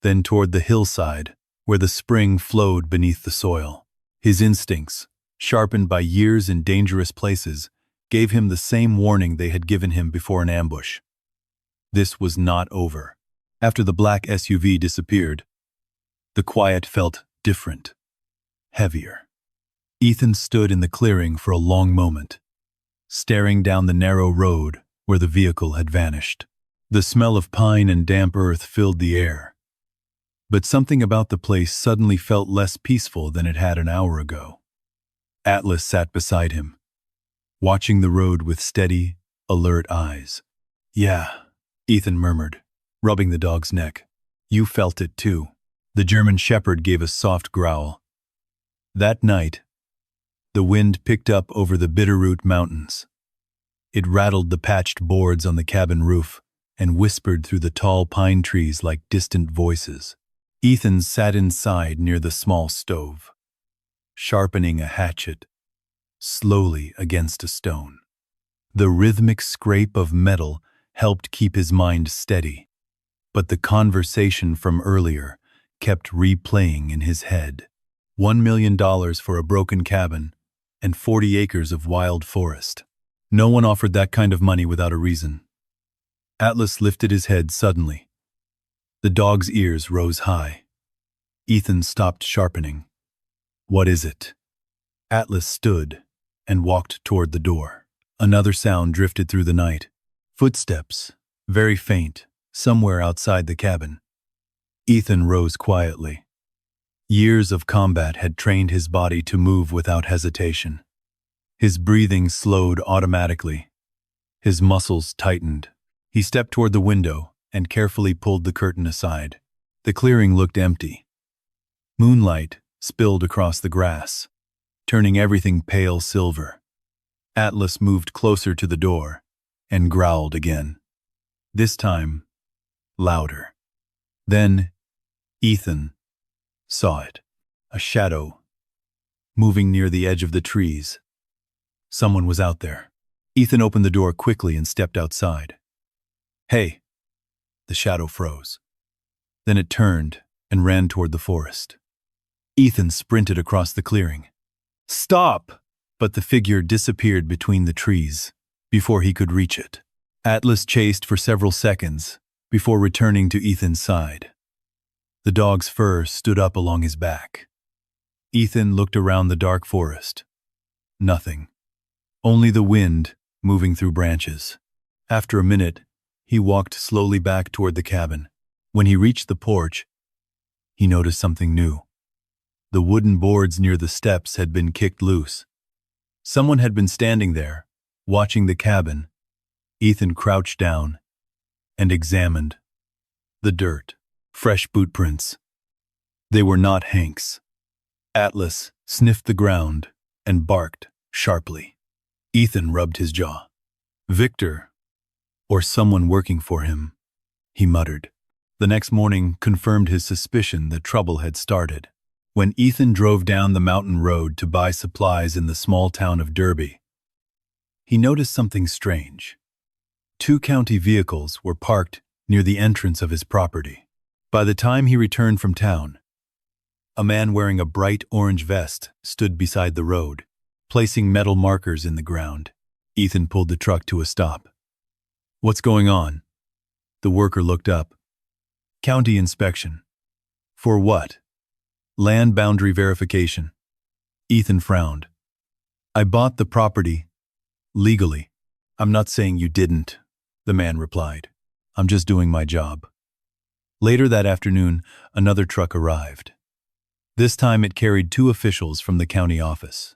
then toward the hillside, where the spring flowed beneath the soil. His instincts, sharpened by years in dangerous places, gave him the same warning they had given him before an ambush. This was not over. After the black SUV disappeared, the quiet felt different, heavier. Ethan stood in the clearing for a long moment, staring down the narrow road where the vehicle had vanished. The smell of pine and damp earth filled the air, but something about the place suddenly felt less peaceful than it had an hour ago. Atlas sat beside him, watching the road with steady, alert eyes. Yeah, Ethan murmured, rubbing the dog's neck. You felt it too. The German shepherd gave a soft growl. That night, the wind picked up over the Bitterroot Mountains. It rattled the patched boards on the cabin roof and whispered through the tall pine trees like distant voices. Ethan sat inside near the small stove, sharpening a hatchet slowly against a stone. The rhythmic scrape of metal helped keep his mind steady, but the conversation from earlier kept replaying in his head. $1 million for a broken cabin and 40 acres of wild forest. No one offered that kind of money without a reason. Atlas lifted his head suddenly. The dog's ears rose high. Ethan stopped sharpening. What is it? Atlas stood and walked toward the door. Another sound drifted through the night. Footsteps, very faint, somewhere outside the cabin. Ethan rose quietly. Years of combat had trained his body to move without hesitation. His breathing slowed automatically. His muscles tightened. He stepped toward the window and carefully pulled the curtain aside. The clearing looked empty. Moonlight spilled across the grass, turning everything pale silver. Atlas moved closer to the door and growled again. This time, louder. Then, Ethan saw it. A shadow, moving near the edge of the trees. Someone was out there. Ethan opened the door quickly and stepped outside. Hey, The shadow froze. Then it turned and ran toward the forest. Ethan sprinted across the clearing. "Stop!" But the figure disappeared between the trees before he could reach it. Atlas chased for several seconds before returning to Ethan's side. The dog's fur stood up along his back. Ethan looked around the dark forest. Nothing. Only the wind moving through branches. After a minute, he walked slowly back toward the cabin. When he reached the porch, he noticed something new. The wooden boards near the steps had been kicked loose. Someone had been standing there, watching the cabin. Ethan crouched down and examined the dirt. Fresh boot prints. They were not Hank's. Atlas sniffed the ground and barked sharply. Ethan rubbed his jaw. "Victor, or someone working for him," he muttered. The next morning confirmed his suspicion that trouble had started. When Ethan drove down the mountain road to buy supplies in the small town of Derby, he noticed something strange. 2 county vehicles were parked near the entrance of his property. By the time he returned from town, a man wearing a bright orange vest stood beside the road, placing metal markers in the ground. Ethan pulled the truck to a stop. "What's going on?" The worker looked up. "County inspection." "For what?" "Land boundary verification." Ethan frowned. "I bought the property legally." "I'm not saying you didn't," the man replied. "I'm just doing my job." Later that afternoon, another truck arrived. This time it carried 2 officials from the county office.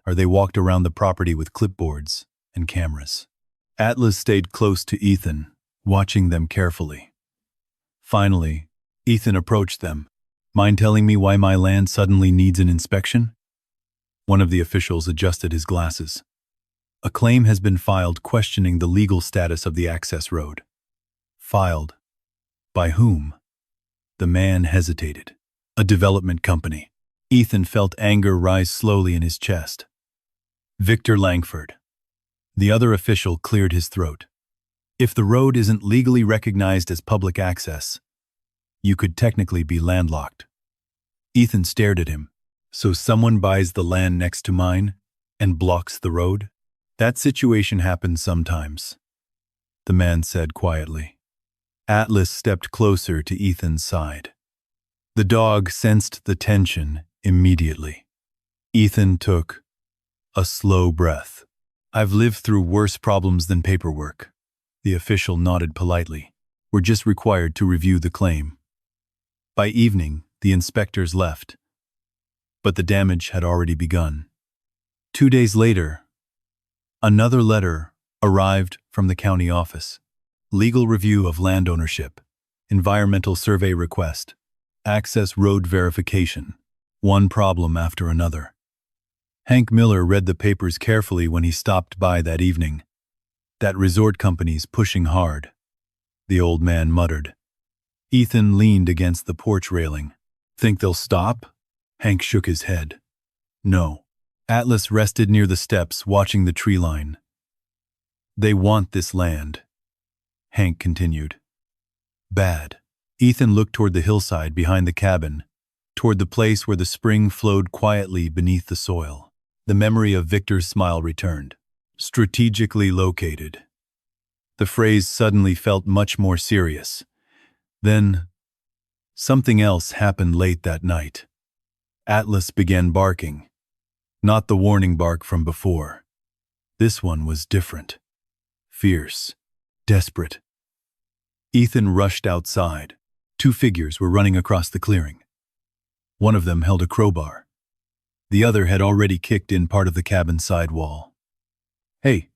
They walked around the property with clipboards and cameras. Atlas stayed close to Ethan, watching them carefully. Finally, Ethan approached them. "Mind telling me why my land suddenly needs an inspection?" One of the officials adjusted his glasses. "A claim has been filed questioning the legal status of the access road." "Filed? By whom?" The man hesitated. "A development company." Ethan felt anger rise slowly in his chest. "Victor Langford." The other official cleared his throat. "If the road isn't legally recognized as public access, you could technically be landlocked." Ethan stared at him. "So someone buys the land next to mine and blocks the road?" "That situation happens sometimes," the man said quietly. Atlas stepped closer to Ethan's side. The dog sensed the tension immediately. Ethan took a slow breath. "I've lived through worse problems than paperwork." The official nodded politely. "We're just required to review the claim." By evening, the inspectors left, but the damage had already begun. 2 days later, another letter arrived from the county office. Legal review of land ownership, environmental survey request, access road verification, one problem after another. Hank Miller read the papers carefully when he stopped by that evening. "That resort company's pushing hard," the old man muttered. Ethan leaned against the porch railing. "Think they'll stop?" Hank shook his head. "No." Atlas rested near the steps, watching the tree line. "They want this land," Hank continued. "Bad." Ethan looked toward the hillside behind the cabin, toward the place where the spring flowed quietly beneath the soil. The memory of Victor's smile returned. "Strategically located." The phrase suddenly felt much more serious. Then, something else happened late that night. Atlas began barking. Not the warning bark from before. This one was different. Fierce. Desperate. Ethan rushed outside. 2 figures were running across the clearing. One of them held a crowbar. The other had already kicked in part of the cabin's side wall. "Hey!"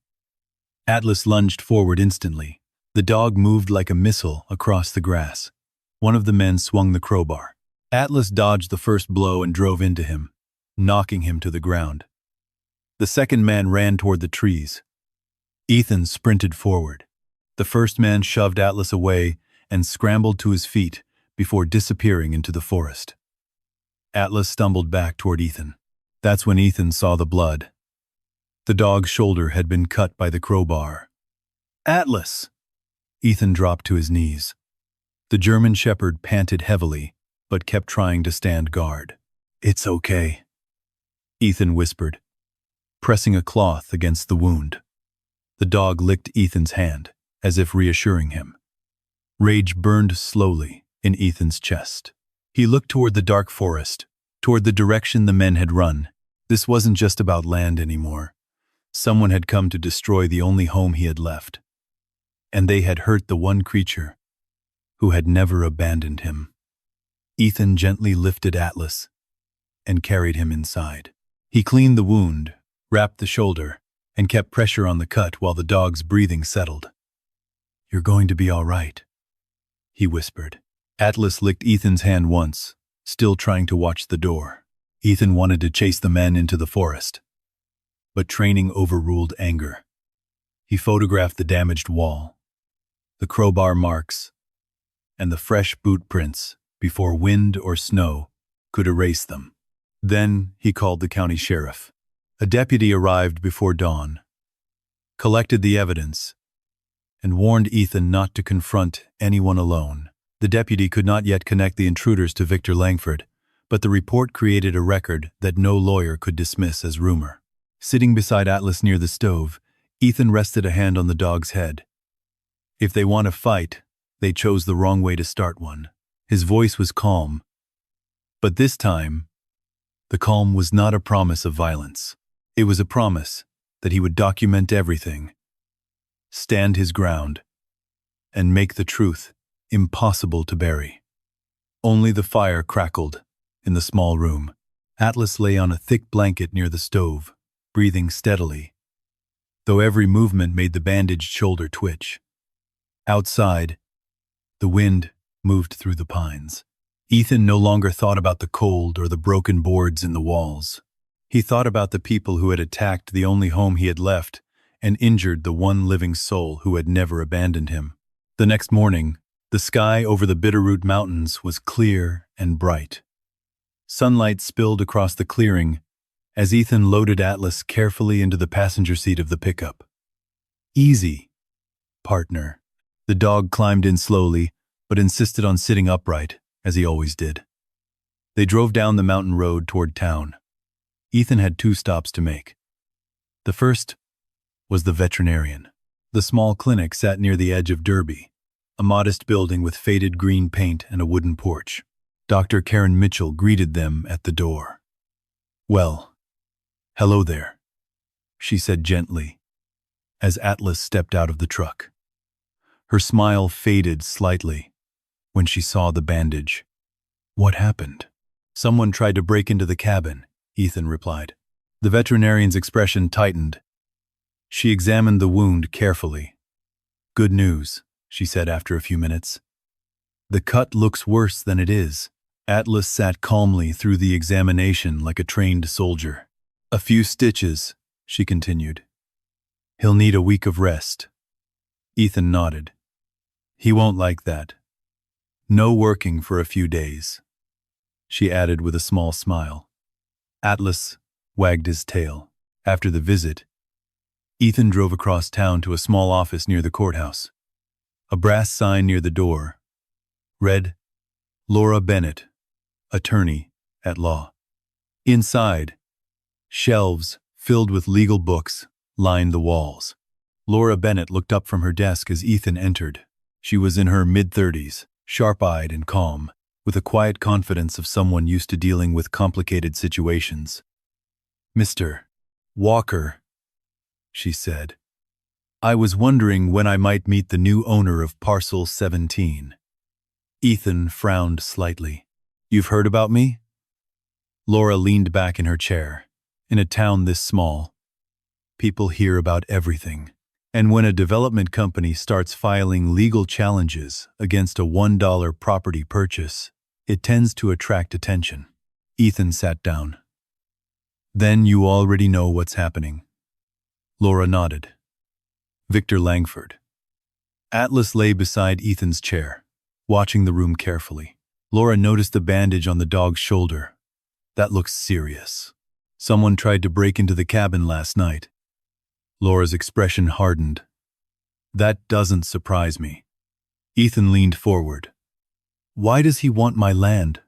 Atlas lunged forward instantly. The dog moved like a missile across the grass. One of the men swung the crowbar. Atlas dodged the first blow and drove into him, knocking him to the ground. The second man ran toward the trees. Ethan sprinted forward. The first man shoved Atlas away and scrambled to his feet before disappearing into the forest. Atlas stumbled back toward Ethan. That's when Ethan saw the blood. The dog's shoulder had been cut by the crowbar. "Atlas!" Ethan dropped to his knees. The German shepherd panted heavily, but kept trying to stand guard. "It's okay," Ethan whispered, pressing a cloth against the wound. The dog licked Ethan's hand, as if reassuring him. Rage burned slowly in Ethan's chest. He looked toward the dark forest, toward the direction the men had run. This wasn't just about land anymore. Someone had come to destroy the only home he had left. And they had hurt the one creature who had never abandoned him. Ethan gently lifted Atlas and carried him inside. He cleaned the wound, wrapped the shoulder, and kept pressure on the cut while the dog's breathing settled. "You're going to be all right," he whispered. Atlas licked Ethan's hand once, still trying to watch the door. Ethan wanted to chase the men into the forest, but training overruled anger. He photographed the damaged wall, the crowbar marks, and the fresh boot prints before wind or snow could erase them. Then he called the county sheriff. A deputy arrived before dawn, collected the evidence, and warned Ethan not to confront anyone alone. The deputy could not yet connect the intruders to Victor Langford, but the report created a record that no lawyer could dismiss as rumor. Sitting beside Atlas near the stove, Ethan rested a hand on the dog's head. If they want to fight, they chose the wrong way to start one. His voice was calm, but this time, the calm was not a promise of violence. It was a promise that he would document everything, stand his ground, and make the truth impossible to bury. Only the fire crackled in the small room. Atlas lay on a thick blanket near the stove, breathing steadily, though every movement made the bandaged shoulder twitch. Outside, the wind moved through the pines. Ethan no longer thought about the cold or the broken boards in the walls. He thought about the people who had attacked the only home he had left and injured the one living soul who had never abandoned him. The next morning, the sky over the Bitterroot Mountains was clear and bright. Sunlight spilled across the clearing as Ethan loaded Atlas carefully into the passenger seat of the pickup. "Easy, partner." The dog climbed in slowly, but insisted on sitting upright, as he always did. They drove down the mountain road toward town. Ethan had 2 stops to make. The first was the veterinarian. The small clinic sat near the edge of Derby, a modest building with faded green paint and a wooden porch. Dr. Karen Mitchell greeted them at the door. "Well, hello there," she said gently, as Atlas stepped out of the truck. Her smile faded slightly when she saw the bandage. "What happened?" "Someone tried to break into the cabin," Ethan replied. The veterinarian's expression tightened. She examined the wound carefully. "Good news," she said after a few minutes. "The cut looks worse than it is." Atlas sat calmly through the examination like a trained soldier. "A few stitches," she continued. "He'll need a week of rest." Ethan nodded. "He won't like that. No working for a few days," she added with a small smile. Atlas wagged his tail. After the visit, Ethan drove across town to a small office near the courthouse. A brass sign near the door read, "Laura Bennett, attorney at law." Inside, shelves filled with legal books lined the walls. Laura Bennett looked up from her desk as Ethan entered. She was in her mid-30s, sharp-eyed and calm, with a quiet confidence of someone used to dealing with complicated situations. "Mr. Walker," she said, "I was wondering when I might meet the new owner of Parcel 17. Ethan frowned slightly. "You've heard about me?" Laura leaned back in her chair. In a town this small, people hear about everything. And when a development company starts filing legal challenges against a $1 property purchase, it tends to attract attention. Ethan sat down. "Then you already know what's happening." Laura nodded. "Victor Langford." Atlas lay beside Ethan's chair, watching the room carefully. Laura noticed the bandage on the dog's shoulder. "That looks serious. Someone tried to break into the cabin last night." Laura's expression hardened. "That doesn't surprise me." Ethan leaned forward. Why does he want my land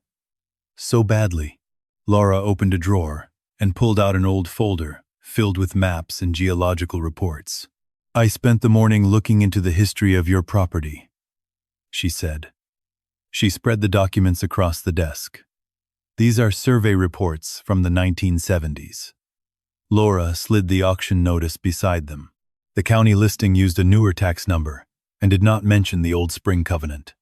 so badly? Laura opened a drawer and pulled out an old folder filled with maps and geological reports. I spent the morning looking into the history of your property, she said. She spread the documents across the desk. These are survey reports from the 1970s. Laura slid the auction notice beside them. The county listing used a newer tax number and did not mention the old spring covenant.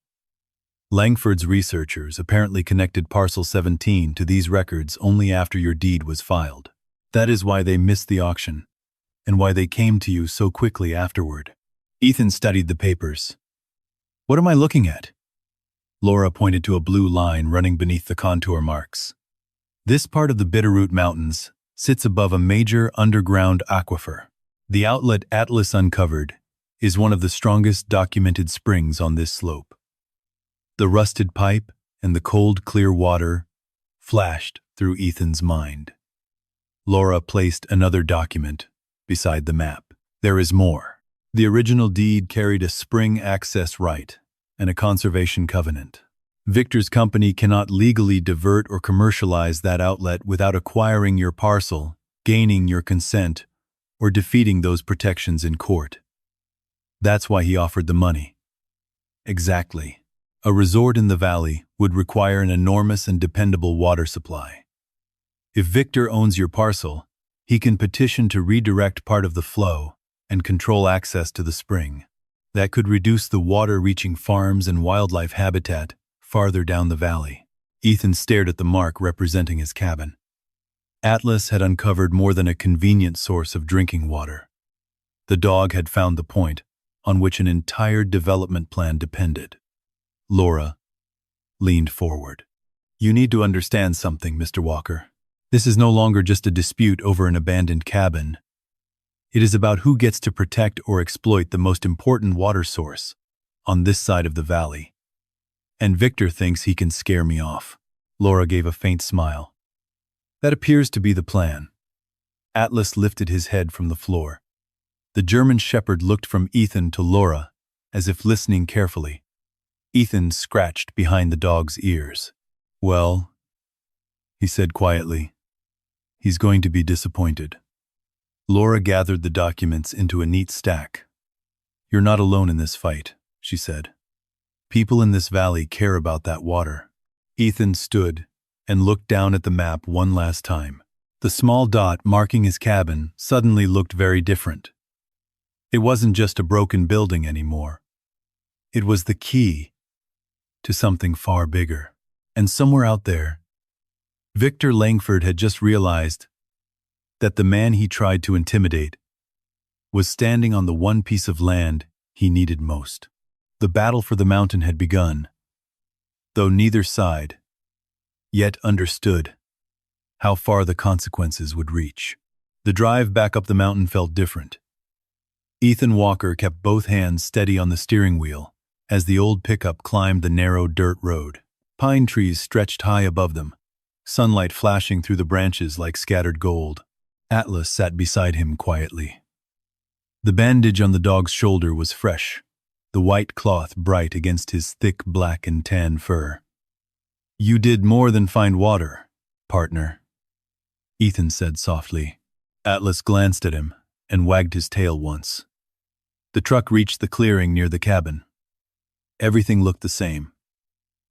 Langford's researchers apparently connected Parcel 17 to these records only after your deed was filed. That is why they missed the auction, and why they came to you so quickly afterward. Ethan studied the papers. What am I looking at? Laura pointed to a blue line running beneath the contour marks. This part of the Bitterroot Mountains sits above a major underground aquifer. The outlet Atlas uncovered is one of the strongest documented springs on this slope. The rusted pipe and the cold, clear water flashed through Ethan's mind. Laura placed another document beside the map. There is more. The original deed carried a spring access right and a conservation covenant. Victor's company cannot legally divert or commercialize that outlet without acquiring your parcel, gaining your consent, or defeating those protections in court. That's why he offered the money. Exactly. A resort in the valley would require an enormous and dependable water supply. If Victor owns your parcel, he can petition to redirect part of the flow and control access to the spring. That could reduce the water reaching farms and wildlife habitat farther down the valley. Ethan stared at the mark representing his cabin. Atlas had uncovered more than a convenient source of drinking water. The dog had found the point on which an entire development plan depended. Laura leaned forward. You need to understand something, Mr. Walker. This is no longer just a dispute over an abandoned cabin. It is about who gets to protect or exploit the most important water source on this side of the valley. And Victor thinks he can scare me off. Laura gave a faint smile. That appears to be the plan. Atlas lifted his head from the floor. The German shepherd looked from Ethan to Laura, as if listening carefully. Ethan scratched behind the dog's ears. Well, he said quietly, he's going to be disappointed. Laura gathered the documents into a neat stack. You're not alone in this fight, she said. People in this valley care about that water. Ethan stood and looked down at the map one last time. The small dot marking his cabin suddenly looked very different. It wasn't just a broken building anymore. It was the key to something far bigger. And somewhere out there, Victor Langford had just realized that the man he tried to intimidate was standing on the one piece of land he needed most. The battle for the mountain had begun, though neither side yet understood how far the consequences would reach. The drive back up the mountain felt different. Ethan Walker kept both hands steady on the steering wheel as the old pickup climbed the narrow dirt road. Pine trees stretched high above them, sunlight flashing through the branches like scattered gold. Atlas sat beside him quietly. The bandage on the dog's shoulder was fresh, the white cloth bright against his thick black and tan fur. You did more than find water, partner, Ethan said softly. Atlas glanced at him and wagged his tail once. The truck reached the clearing near the cabin. Everything looked the same.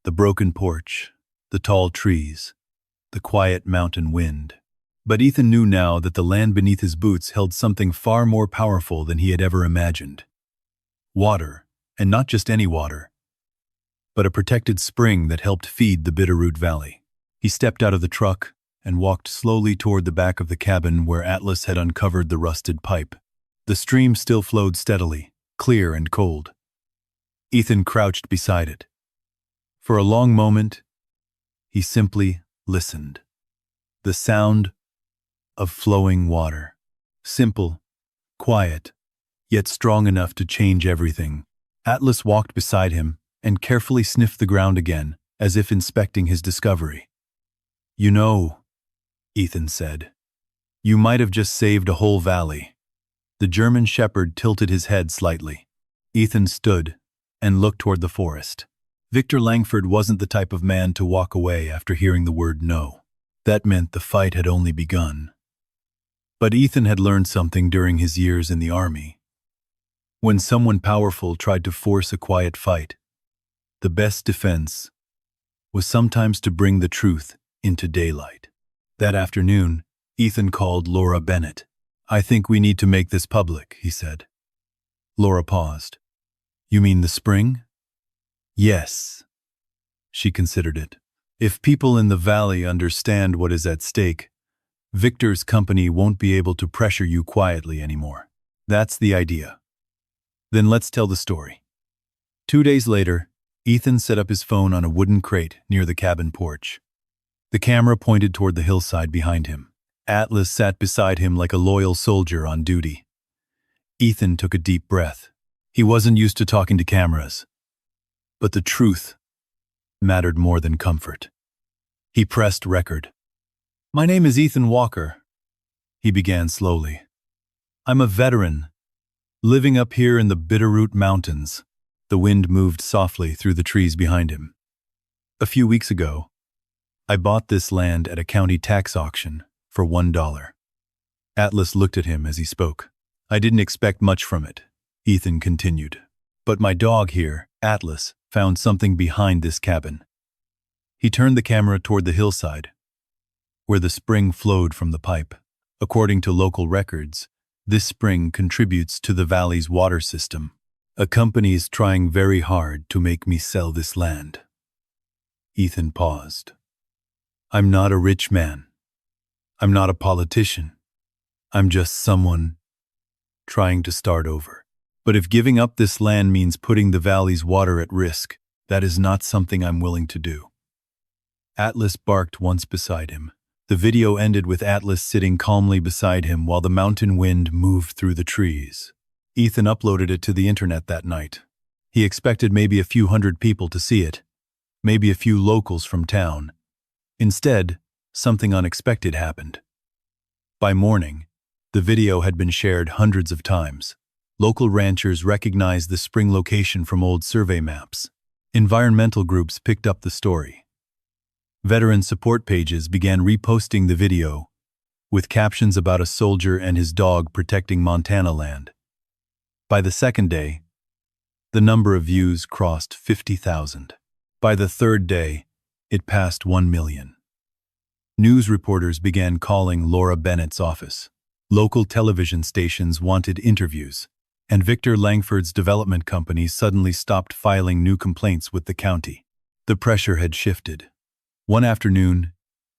The broken porch, the tall trees, the quiet mountain wind. But Ethan knew now that the land beneath his boots held something far more powerful than he had ever imagined. Water, and not just any water, but a protected spring that helped feed the Bitterroot Valley. He stepped out of the truck and walked slowly toward the back of the cabin where Atlas had uncovered the rusted pipe. The stream still flowed steadily, clear and cold. Ethan crouched beside it. For a long moment, he simply listened. The sound of flowing water. Simple, quiet, yet strong enough to change everything. Atlas walked beside him and carefully sniffed the ground again, as if inspecting his discovery. You know, Ethan said, you might have just saved a whole valley. The German shepherd tilted his head slightly. Ethan stood and looked toward the forest. Victor Langford wasn't the type of man to walk away after hearing the word no. That meant the fight had only begun. But Ethan had learned something during his years in the army. When someone powerful tried to force a quiet fight, the best defense was sometimes to bring the truth into daylight. That afternoon, Ethan called Laura Bennett. "I think we need to make this public," he said. Laura paused. "You mean the spring?" "Yes." She considered it. "If people in the valley understand what is at stake, Victor's company won't be able to pressure you quietly anymore. That's the idea." "Then let's tell the story." 2 days later, Ethan set up his phone on a wooden crate near the cabin porch. The camera pointed toward the hillside behind him. Atlas sat beside him like a loyal soldier on duty. Ethan took a deep breath. He wasn't used to talking to cameras. But the truth mattered more than comfort. He pressed record. "My name is Ethan Walker," he began slowly. "I'm a veteran, living up here in the Bitterroot Mountains." The wind moved softly through the trees behind him. "A few weeks ago, I bought this land at a county tax auction for $1. Atlas looked at him as he spoke. "I didn't expect much from it," Ethan continued. "But my dog here, Atlas, found something behind this cabin." He turned the camera toward the hillside, where the spring flowed from the pipe. According to local records, this spring contributes to the valley's water system. "A company is trying very hard to make me sell this land." Ethan paused. "I'm not a rich man. I'm not a politician. I'm just someone trying to start over. But if giving up this land means putting the valley's water at risk, that is not something I'm willing to do." Atlas barked once beside him. The video ended with Atlas sitting calmly beside him while the mountain wind moved through the trees. Ethan uploaded it to the internet that night. He expected maybe a few hundred people to see it, maybe a few locals from town. Instead, something unexpected happened. By morning, the video had been shared hundreds of times. Local ranchers recognized the spring location from old survey maps. Environmental groups picked up the story. Veteran support pages began reposting the video, with captions about a soldier and his dog protecting Montana land. By the second day, the number of views crossed 50,000. By the third day, it passed 1 million. News reporters began calling Laura Bennett's office. Local television stations wanted interviews, and Victor Langford's development company suddenly stopped filing new complaints with the county. The pressure had shifted. One afternoon,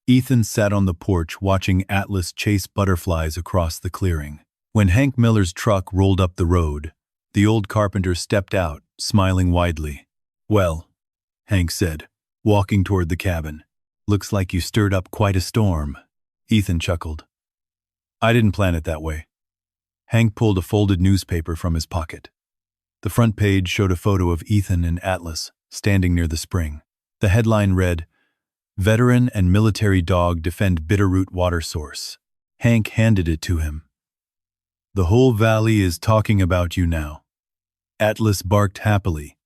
Ethan sat on the porch watching Atlas chase butterflies across the clearing. When Hank Miller's truck rolled up the road, the old carpenter stepped out, smiling widely. "Well," Hank said, walking toward the cabin, "looks like you stirred up quite a storm." Ethan chuckled. "I didn't plan it that way." Hank pulled a folded newspaper from his pocket. The front page showed a photo of Ethan and Atlas standing near the spring. The headline read, "Veteran and military dog defend Bitterroot water source." Hank handed it to him. "The whole valley is talking about you now." Atlas barked happily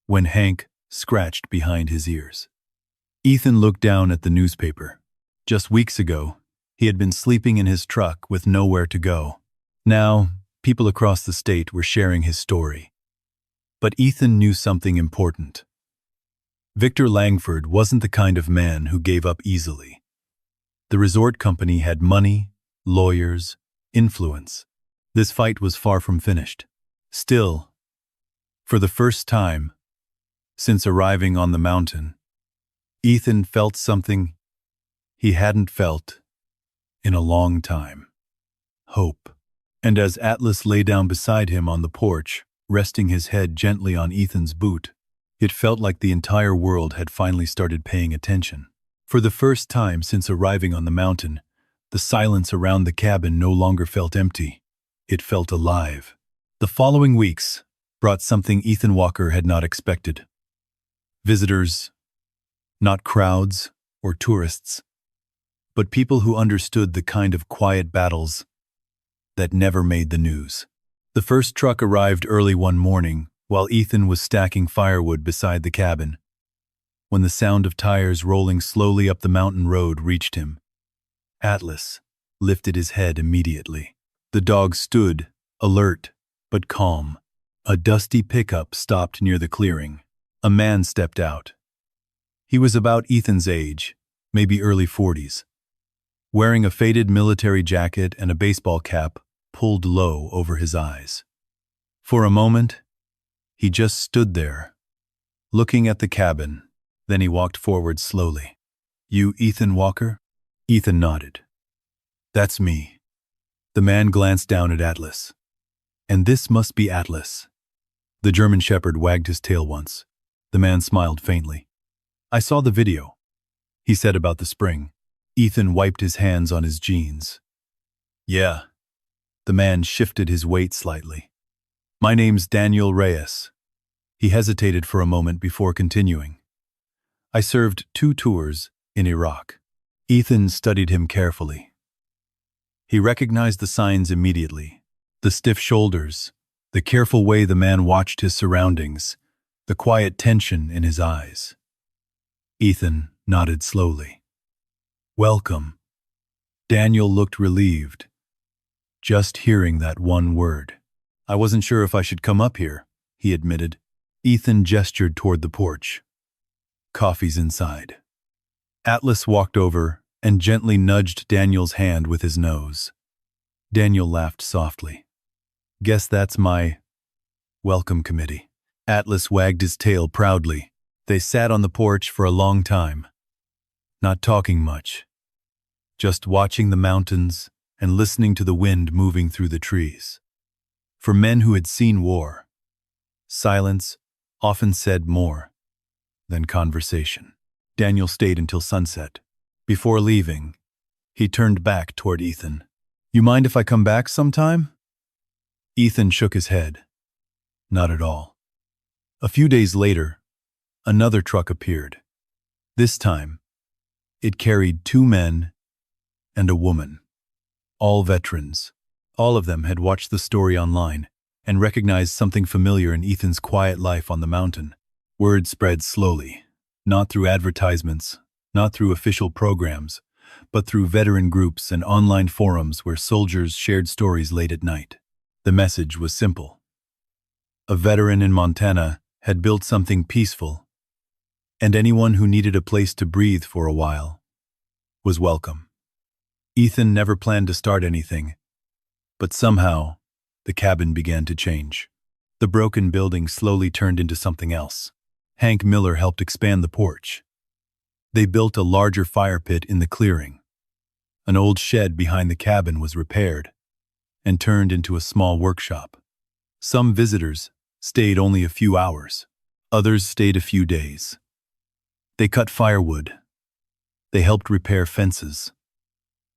when Hank scratched behind his ears. Ethan looked down at the newspaper. Just weeks ago, he had been sleeping in his truck with nowhere to go. Now, people across the state were sharing his story. But Ethan knew something important. Victor Langford wasn't the kind of man who gave up easily. The resort company had money, lawyers, influence. This fight was far from finished. Still, for the first time since arriving on the mountain, Ethan felt something he hadn't felt in a long time. Hope. And as Atlas lay down beside him on the porch, resting his head gently on Ethan's boot, it felt like the entire world had finally started paying attention. For the first time since arriving on the mountain, the silence around the cabin no longer felt empty. It felt alive. The following weeks brought something Ethan Walker had not expected. Visitors, not crowds or tourists, but people who understood the kind of quiet battles that never made the news. The first truck arrived early one morning, while Ethan was stacking firewood beside the cabin, when the sound of tires rolling slowly up the mountain road reached him. Atlas lifted his head immediately. The dog stood, alert but calm. A dusty pickup stopped near the clearing. A man stepped out. He was about Ethan's age, maybe early 40s, wearing a faded military jacket and a baseball cap pulled low over his eyes. For a moment, he just stood there, looking at the cabin. Then he walked forward slowly. "You Ethan Walker?" Ethan nodded. "That's me." The man glanced down at Atlas. "And this must be Atlas." The German Shepherd wagged his tail once. The man smiled faintly. "I saw the video," he said about the spring. Ethan wiped his hands on his jeans. "Yeah." The man shifted his weight slightly. "My name's Daniel Reyes." He hesitated for a moment before continuing. "I served 2 tours in Iraq." Ethan studied him carefully. He recognized the signs immediately. The stiff shoulders, the careful way the man watched his surroundings, the quiet tension in his eyes. Ethan nodded slowly. "Welcome." Daniel looked relieved, just hearing that one word. "I wasn't sure if I should come up here," he admitted. Ethan gestured toward the porch. "Coffee's inside." Atlas walked over and gently nudged Daniel's hand with his nose. Daniel laughed softly. "Guess that's my welcome committee." Atlas wagged his tail proudly. They sat on the porch for a long time, not talking much, just watching the mountains and listening to the wind moving through the trees. For men who had seen war, silence often said more than conversation. Daniel stayed until sunset. Before leaving, he turned back toward Ethan. "You mind if I come back sometime?" Ethan shook his head. "Not at all." A few days later, another truck appeared. This time, it carried 2 men and a woman, all veterans. All of them had watched the story online and recognized something familiar in Ethan's quiet life on the mountain. Word spread slowly, not through advertisements, not through official programs, but through veteran groups and online forums where soldiers shared stories late at night. The message was simple. A veteran in Montana had built something peaceful, and anyone who needed a place to breathe for a while was welcome. Ethan never planned to start anything, but somehow the cabin began to change. The broken building slowly turned into something else. Hank Miller helped expand the porch. They built a larger fire pit in the clearing. An old shed behind the cabin was repaired and turned into a small workshop. Some visitors stayed only a few hours. Others stayed a few days. They cut firewood. They helped repair fences.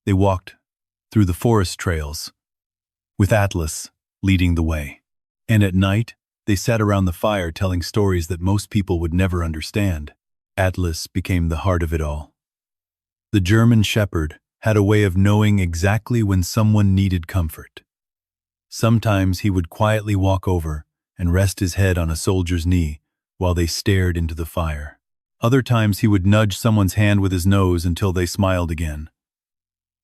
They walked through the forest trails, with Atlas leading the way. And at night, they sat around the fire telling stories that most people would never understand. Atlas became the heart of it all. The German Shepherd had a way of knowing exactly when someone needed comfort. Sometimes he would quietly walk over and rest his head on a soldier's knee while they stared into the fire. Other times he would nudge someone's hand with his nose until they smiled again.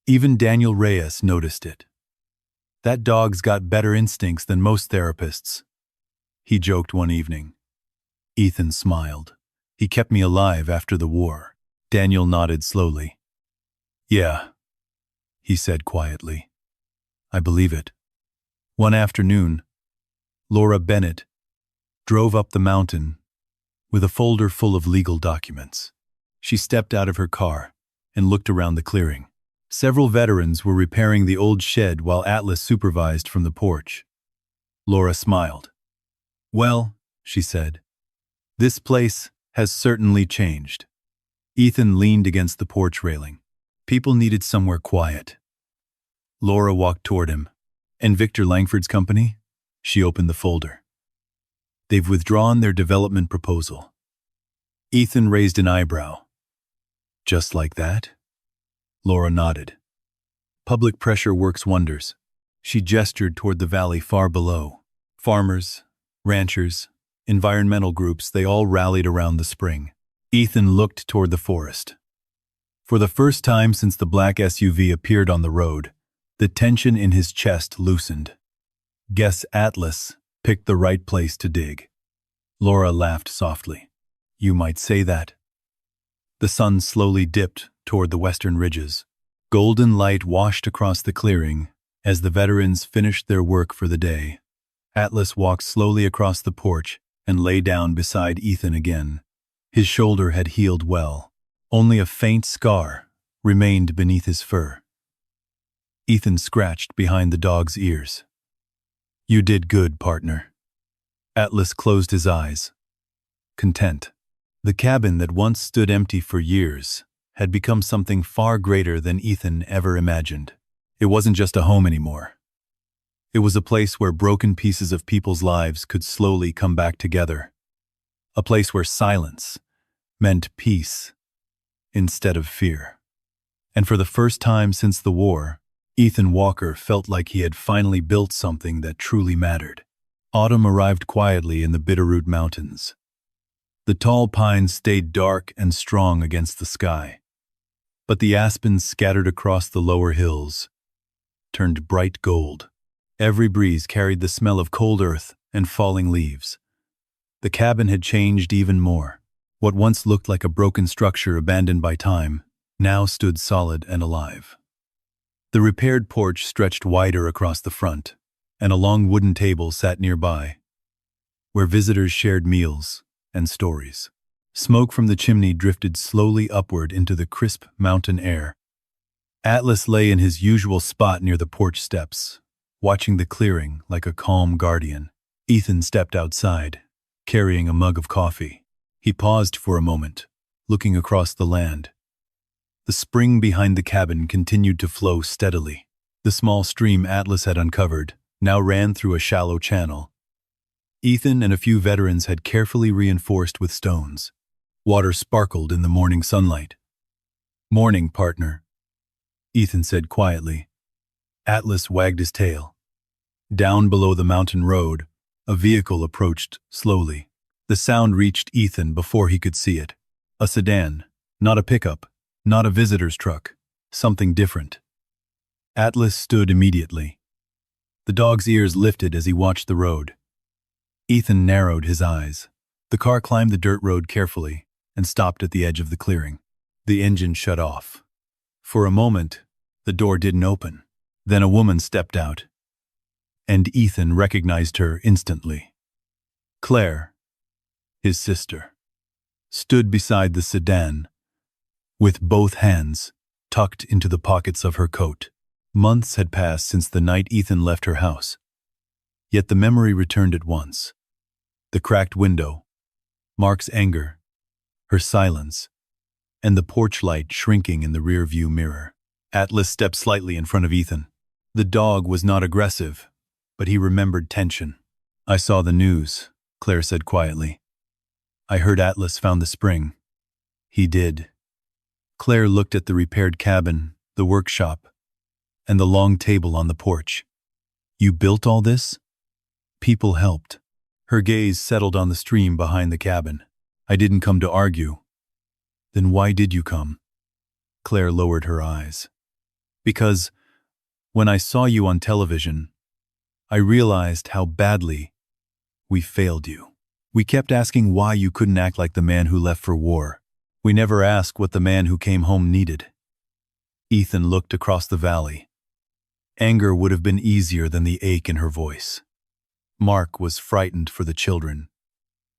Even Daniel Reyes noticed it. "That dog's got better instincts than most therapists," he joked one evening. Ethan smiled. "He kept me alive after the war." Daniel nodded slowly. "Yeah," he said quietly. "I believe it." One afternoon, Laura Bennett drove up the mountain with a folder full of legal documents. She stepped out of her car and looked around the clearing. Several veterans were repairing the old shed while Atlas supervised from the porch. Laura smiled. "Well," she said, "this place has certainly changed." Ethan leaned against the porch railing. People needed somewhere quiet. Laura walked toward him. "And Victor Langford's company?" She opened the folder. "They've withdrawn their development proposal." Ethan raised an eyebrow. "Just like that?" Laura nodded. "Public pressure works wonders." She gestured toward the valley far below. Farmers, ranchers, environmental groups, they all rallied around the spring. Ethan looked toward the forest. For the first time since the black SUV appeared on the road, the tension in his chest loosened. Guess Atlas picked the right place to dig. Laura laughed softly. You might say that. The sun slowly dipped toward the western ridges. Golden light washed across the clearing as the veterans finished their work for the day. Atlas walked slowly across the porch and lay down beside Ethan again. His shoulder had healed well. Only a faint scar remained beneath his fur. Ethan scratched behind the dog's ears. You did good, partner. Atlas closed his eyes, content. The cabin that once stood empty for years had become something far greater than Ethan ever imagined. It wasn't just a home anymore. It was a place where broken pieces of people's lives could slowly come back together. A place where silence meant peace instead of fear. And for the first time since the war, Ethan Walker felt like he had finally built something that truly mattered. Autumn arrived quietly in the Bitterroot Mountains. The tall pines stayed dark and strong against the sky, but the aspens scattered across the lower hills turned bright gold. Every breeze carried the smell of cold earth and falling leaves. The cabin had changed even more. What once looked like a broken structure abandoned by time now stood solid and alive. The repaired porch stretched wider across the front, and a long wooden table sat nearby, where visitors shared meals and stories. Smoke from the chimney drifted slowly upward into the crisp mountain air. Atlas lay in his usual spot near the porch steps, watching the clearing like a calm guardian. Ethan stepped outside, carrying a mug of coffee. He paused for a moment, looking across the land. The spring behind the cabin continued to flow steadily. The small stream Atlas had uncovered now ran through a shallow channel. Ethan and a few veterans had carefully reinforced with stones. Water sparkled in the morning sunlight. Morning, partner, Ethan said quietly. Atlas wagged his tail. Down below the mountain road, a vehicle approached slowly. The sound reached Ethan before he could see it. A sedan, not a pickup, not a visitor's truck, something different. Atlas stood immediately. The dog's ears lifted as he watched the road. Ethan narrowed his eyes. The car climbed the dirt road carefully and stopped at the edge of the clearing. The engine shut off. For a moment, the door didn't open. Then a woman stepped out, and Ethan recognized her instantly. Claire, his sister, stood beside the sedan, with both hands tucked into the pockets of her coat. Months had passed since the night Ethan left her house. Yet the memory returned at once. The cracked window, Mark's anger, her silence, and the porch light shrinking in the rear-view mirror. Atlas stepped slightly in front of Ethan. The dog was not aggressive, but he remembered tension. I saw the news, Claire said quietly. I heard Atlas found the spring. He did. Claire looked at the repaired cabin, the workshop, and the long table on the porch. You built all this? People helped. Her gaze settled on the stream behind the cabin. I didn't come to argue. Then why did you come? Claire lowered her eyes. Because when I saw you on television, I realized how badly we failed you. We kept asking why you couldn't act like the man who left for war. We never asked what the man who came home needed. Ethan looked across the valley. Anger would have been easier than the ache in her voice. Mark was frightened for the children,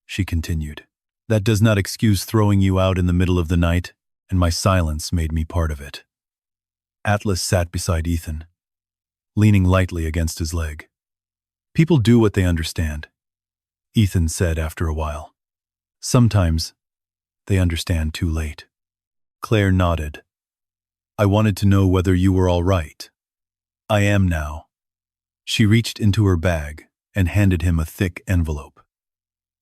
she continued. That does not excuse throwing you out in the middle of the night, and my silence made me part of it. Atlas sat beside Ethan, leaning lightly against his leg. People do what they understand, Ethan said after a while. Sometimes they understand too late. Claire nodded. I wanted to know whether you were all right. I am now. She reached into her bag and handed him a thick envelope.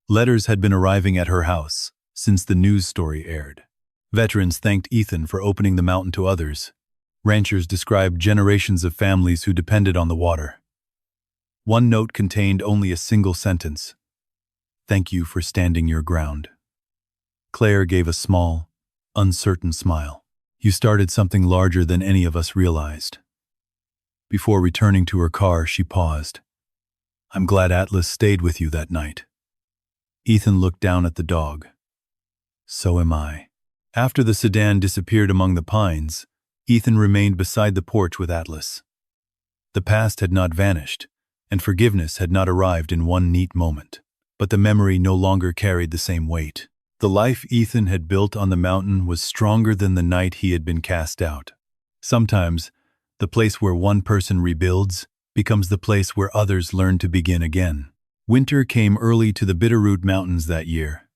Letters had been arriving at her house since the news story aired. Veterans thanked Ethan for opening the mountain to others. Ranchers described generations of families who depended on the water. One note contained only a single sentence. Thank you for standing your ground." Claire gave a small, uncertain smile. "You started something larger than any of us realized." Before returning to her car, she paused. "I'm glad Atlas stayed with you that night." Ethan looked down at the dog. "So am I." After the sedan disappeared among the pines, Ethan remained beside the porch with Atlas. The past had not vanished, and forgiveness had not arrived in one neat moment. But the memory no longer carried the same weight. The life Ethan had built on the mountain was stronger than the night he had been cast out. Sometimes, the place where one person rebuilds becomes the place where others learn to begin again. Winter came early to the Bitterroot Mountains that year.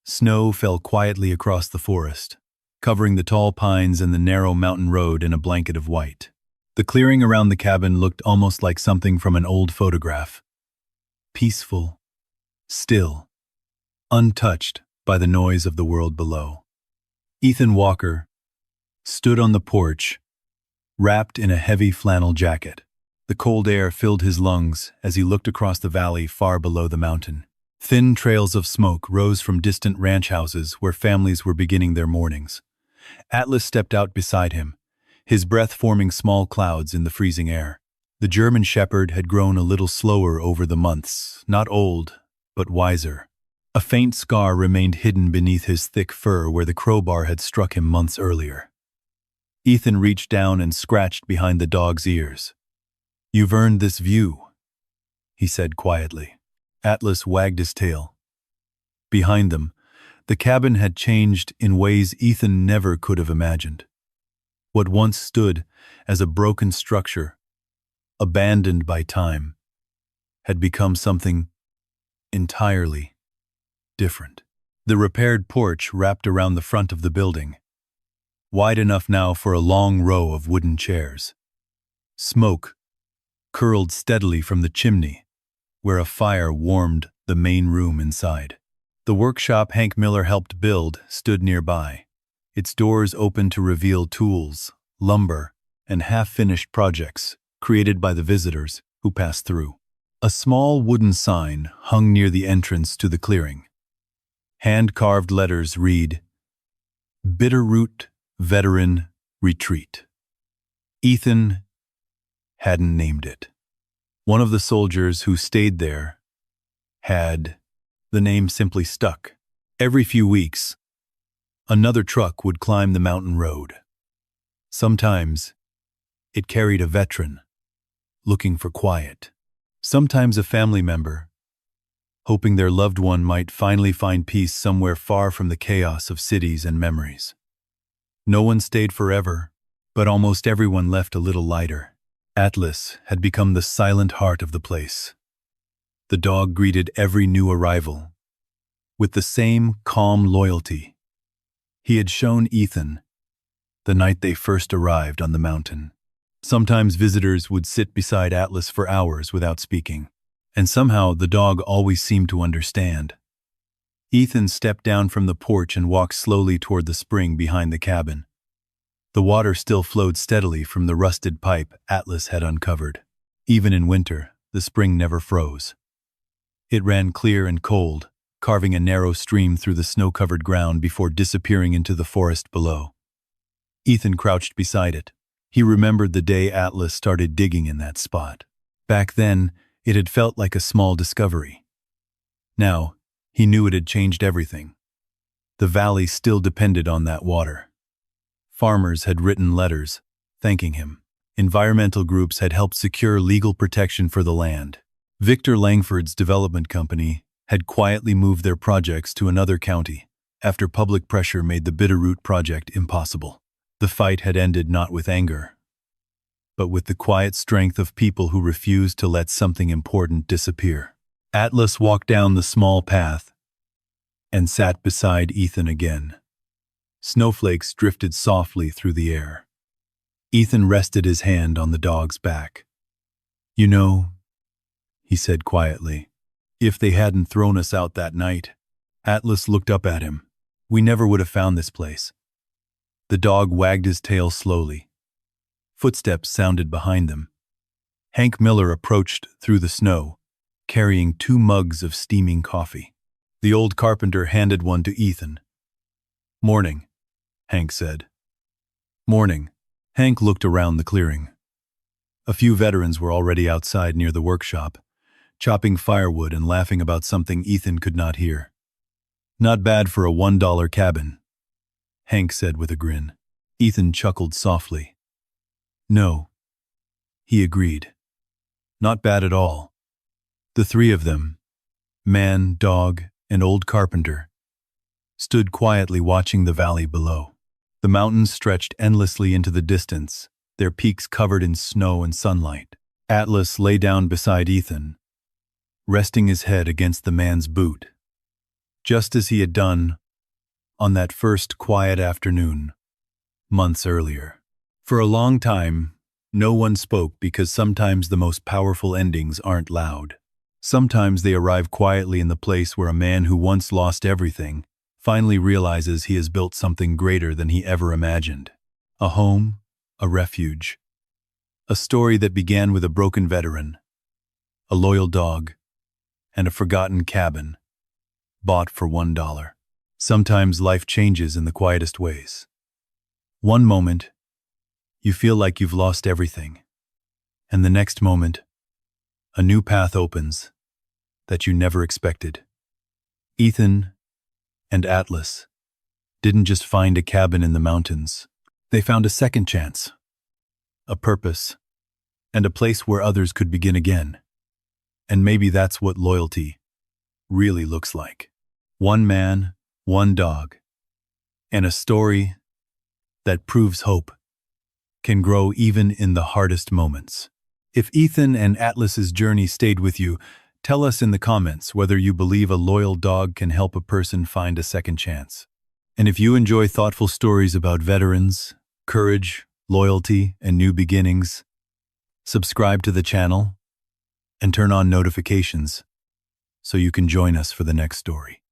Snow fell quietly across the forest, covering the tall pines and the narrow mountain road in a blanket of white. The clearing around the cabin looked almost like something from an old photograph. Peaceful, still, untouched by the noise of the world below. Ethan Walker stood on the porch, wrapped in a heavy flannel jacket. The cold air filled his lungs as he looked across the valley far below the mountain. Thin trails of smoke rose from distant ranch houses where families were beginning their mornings. Atlas stepped out beside him, his breath forming small clouds in the freezing air. The German shepherd had grown a little slower over the months, not old, but wiser. A faint scar remained hidden beneath his thick fur where the crowbar had struck him months earlier. Ethan reached down and scratched behind the dog's ears. "You've earned this view," he said quietly. Atlas wagged his tail. Behind them, the cabin had changed in ways Ethan never could have imagined. What once stood as a broken structure, abandoned by time, had become something entirely different. The repaired porch wrapped around the front of the building, wide enough now for a long row of wooden chairs. Smoke curled steadily from the chimney, where a fire warmed the main room inside. The workshop Hank Miller helped build stood nearby, its doors open to reveal tools, lumber, and half-finished projects created by the visitors who passed through. A small wooden sign hung near the entrance to the clearing. Hand-carved letters read, "Bitterroot Veteran Retreat." Ethan hadn't named it. One of the soldiers who stayed there had. The name simply stuck. Every few weeks, another truck would climb the mountain road. Sometimes, it carried a veteran, looking for quiet. Sometimes a family member, hoping their loved one might finally find peace somewhere far from the chaos of cities and memories. No one stayed forever, but almost everyone left a little lighter. Atlas had become the silent heart of the place. The dog greeted every new arrival with the same calm loyalty he had shown Ethan the night they first arrived on the mountain. Sometimes visitors would sit beside Atlas for hours without speaking, and somehow the dog always seemed to understand. Ethan stepped down from the porch and walked slowly toward the spring behind the cabin. The water still flowed steadily from the rusted pipe Atlas had uncovered. Even in winter, the spring never froze. It ran clear and cold, carving a narrow stream through the snow-covered ground before disappearing into the forest below. Ethan crouched beside it. He remembered the day Atlas started digging in that spot. Back then, it had felt like a small discovery. Now, he knew it had changed everything. The valley still depended on that water. Farmers had written letters, thanking him. Environmental groups had helped secure legal protection for the land. Victor Langford's development company had quietly moved their projects to another county after public pressure made the Bitterroot project impossible. The fight had ended not with anger, but with the quiet strength of people who refused to let something important disappear. Atlas walked down the small path and sat beside Ethan again. Snowflakes drifted softly through the air. Ethan rested his hand on the dog's back. "You know," he said quietly, "if they hadn't thrown us out that night," Atlas looked up at him, "we never would have found this place." The dog wagged his tail slowly. Footsteps sounded behind them. Hank Miller approached through the snow, carrying 2 mugs of steaming coffee. The old carpenter handed one to Ethan. "Morning," Hank said. "Morning." Hank looked around the clearing. A few veterans were already outside near the workshop, chopping firewood and laughing about something Ethan could not hear. "Not bad for a $1 cabin," Hank said with a grin. Ethan chuckled softly. "No," he agreed. "Not bad at all." The three of them, man, dog, and old carpenter, stood quietly watching the valley below. The mountains stretched endlessly into the distance, their peaks covered in snow and sunlight. Atlas lay down beside Ethan, resting his head against the man's boot, just as he had done on that first quiet afternoon, months earlier. For a long time, no one spoke because sometimes the most powerful endings aren't loud. Sometimes they arrive quietly in the place where a man who once lost everything finally realizes he has built something greater than he ever imagined. A home, a refuge. A story that began with a broken veteran, a loyal dog, and a forgotten cabin, bought for $1. Sometimes life changes in the quietest ways. One moment, you feel like you've lost everything, and the next moment, a new path opens that you never expected. Ethan and Atlas didn't just find a cabin in the mountains. They found a second chance, a purpose, and a place where others could begin again. And maybe that's what loyalty really looks like. One man, one dog, and a story that proves hope can grow even in the hardest moments. If Ethan and Atlas's journey stayed with you, tell us in the comments whether you believe a loyal dog can help a person find a second chance. And if you enjoy thoughtful stories about veterans, courage, loyalty, and new beginnings, subscribe to the channel and turn on notifications so you can join us for the next story.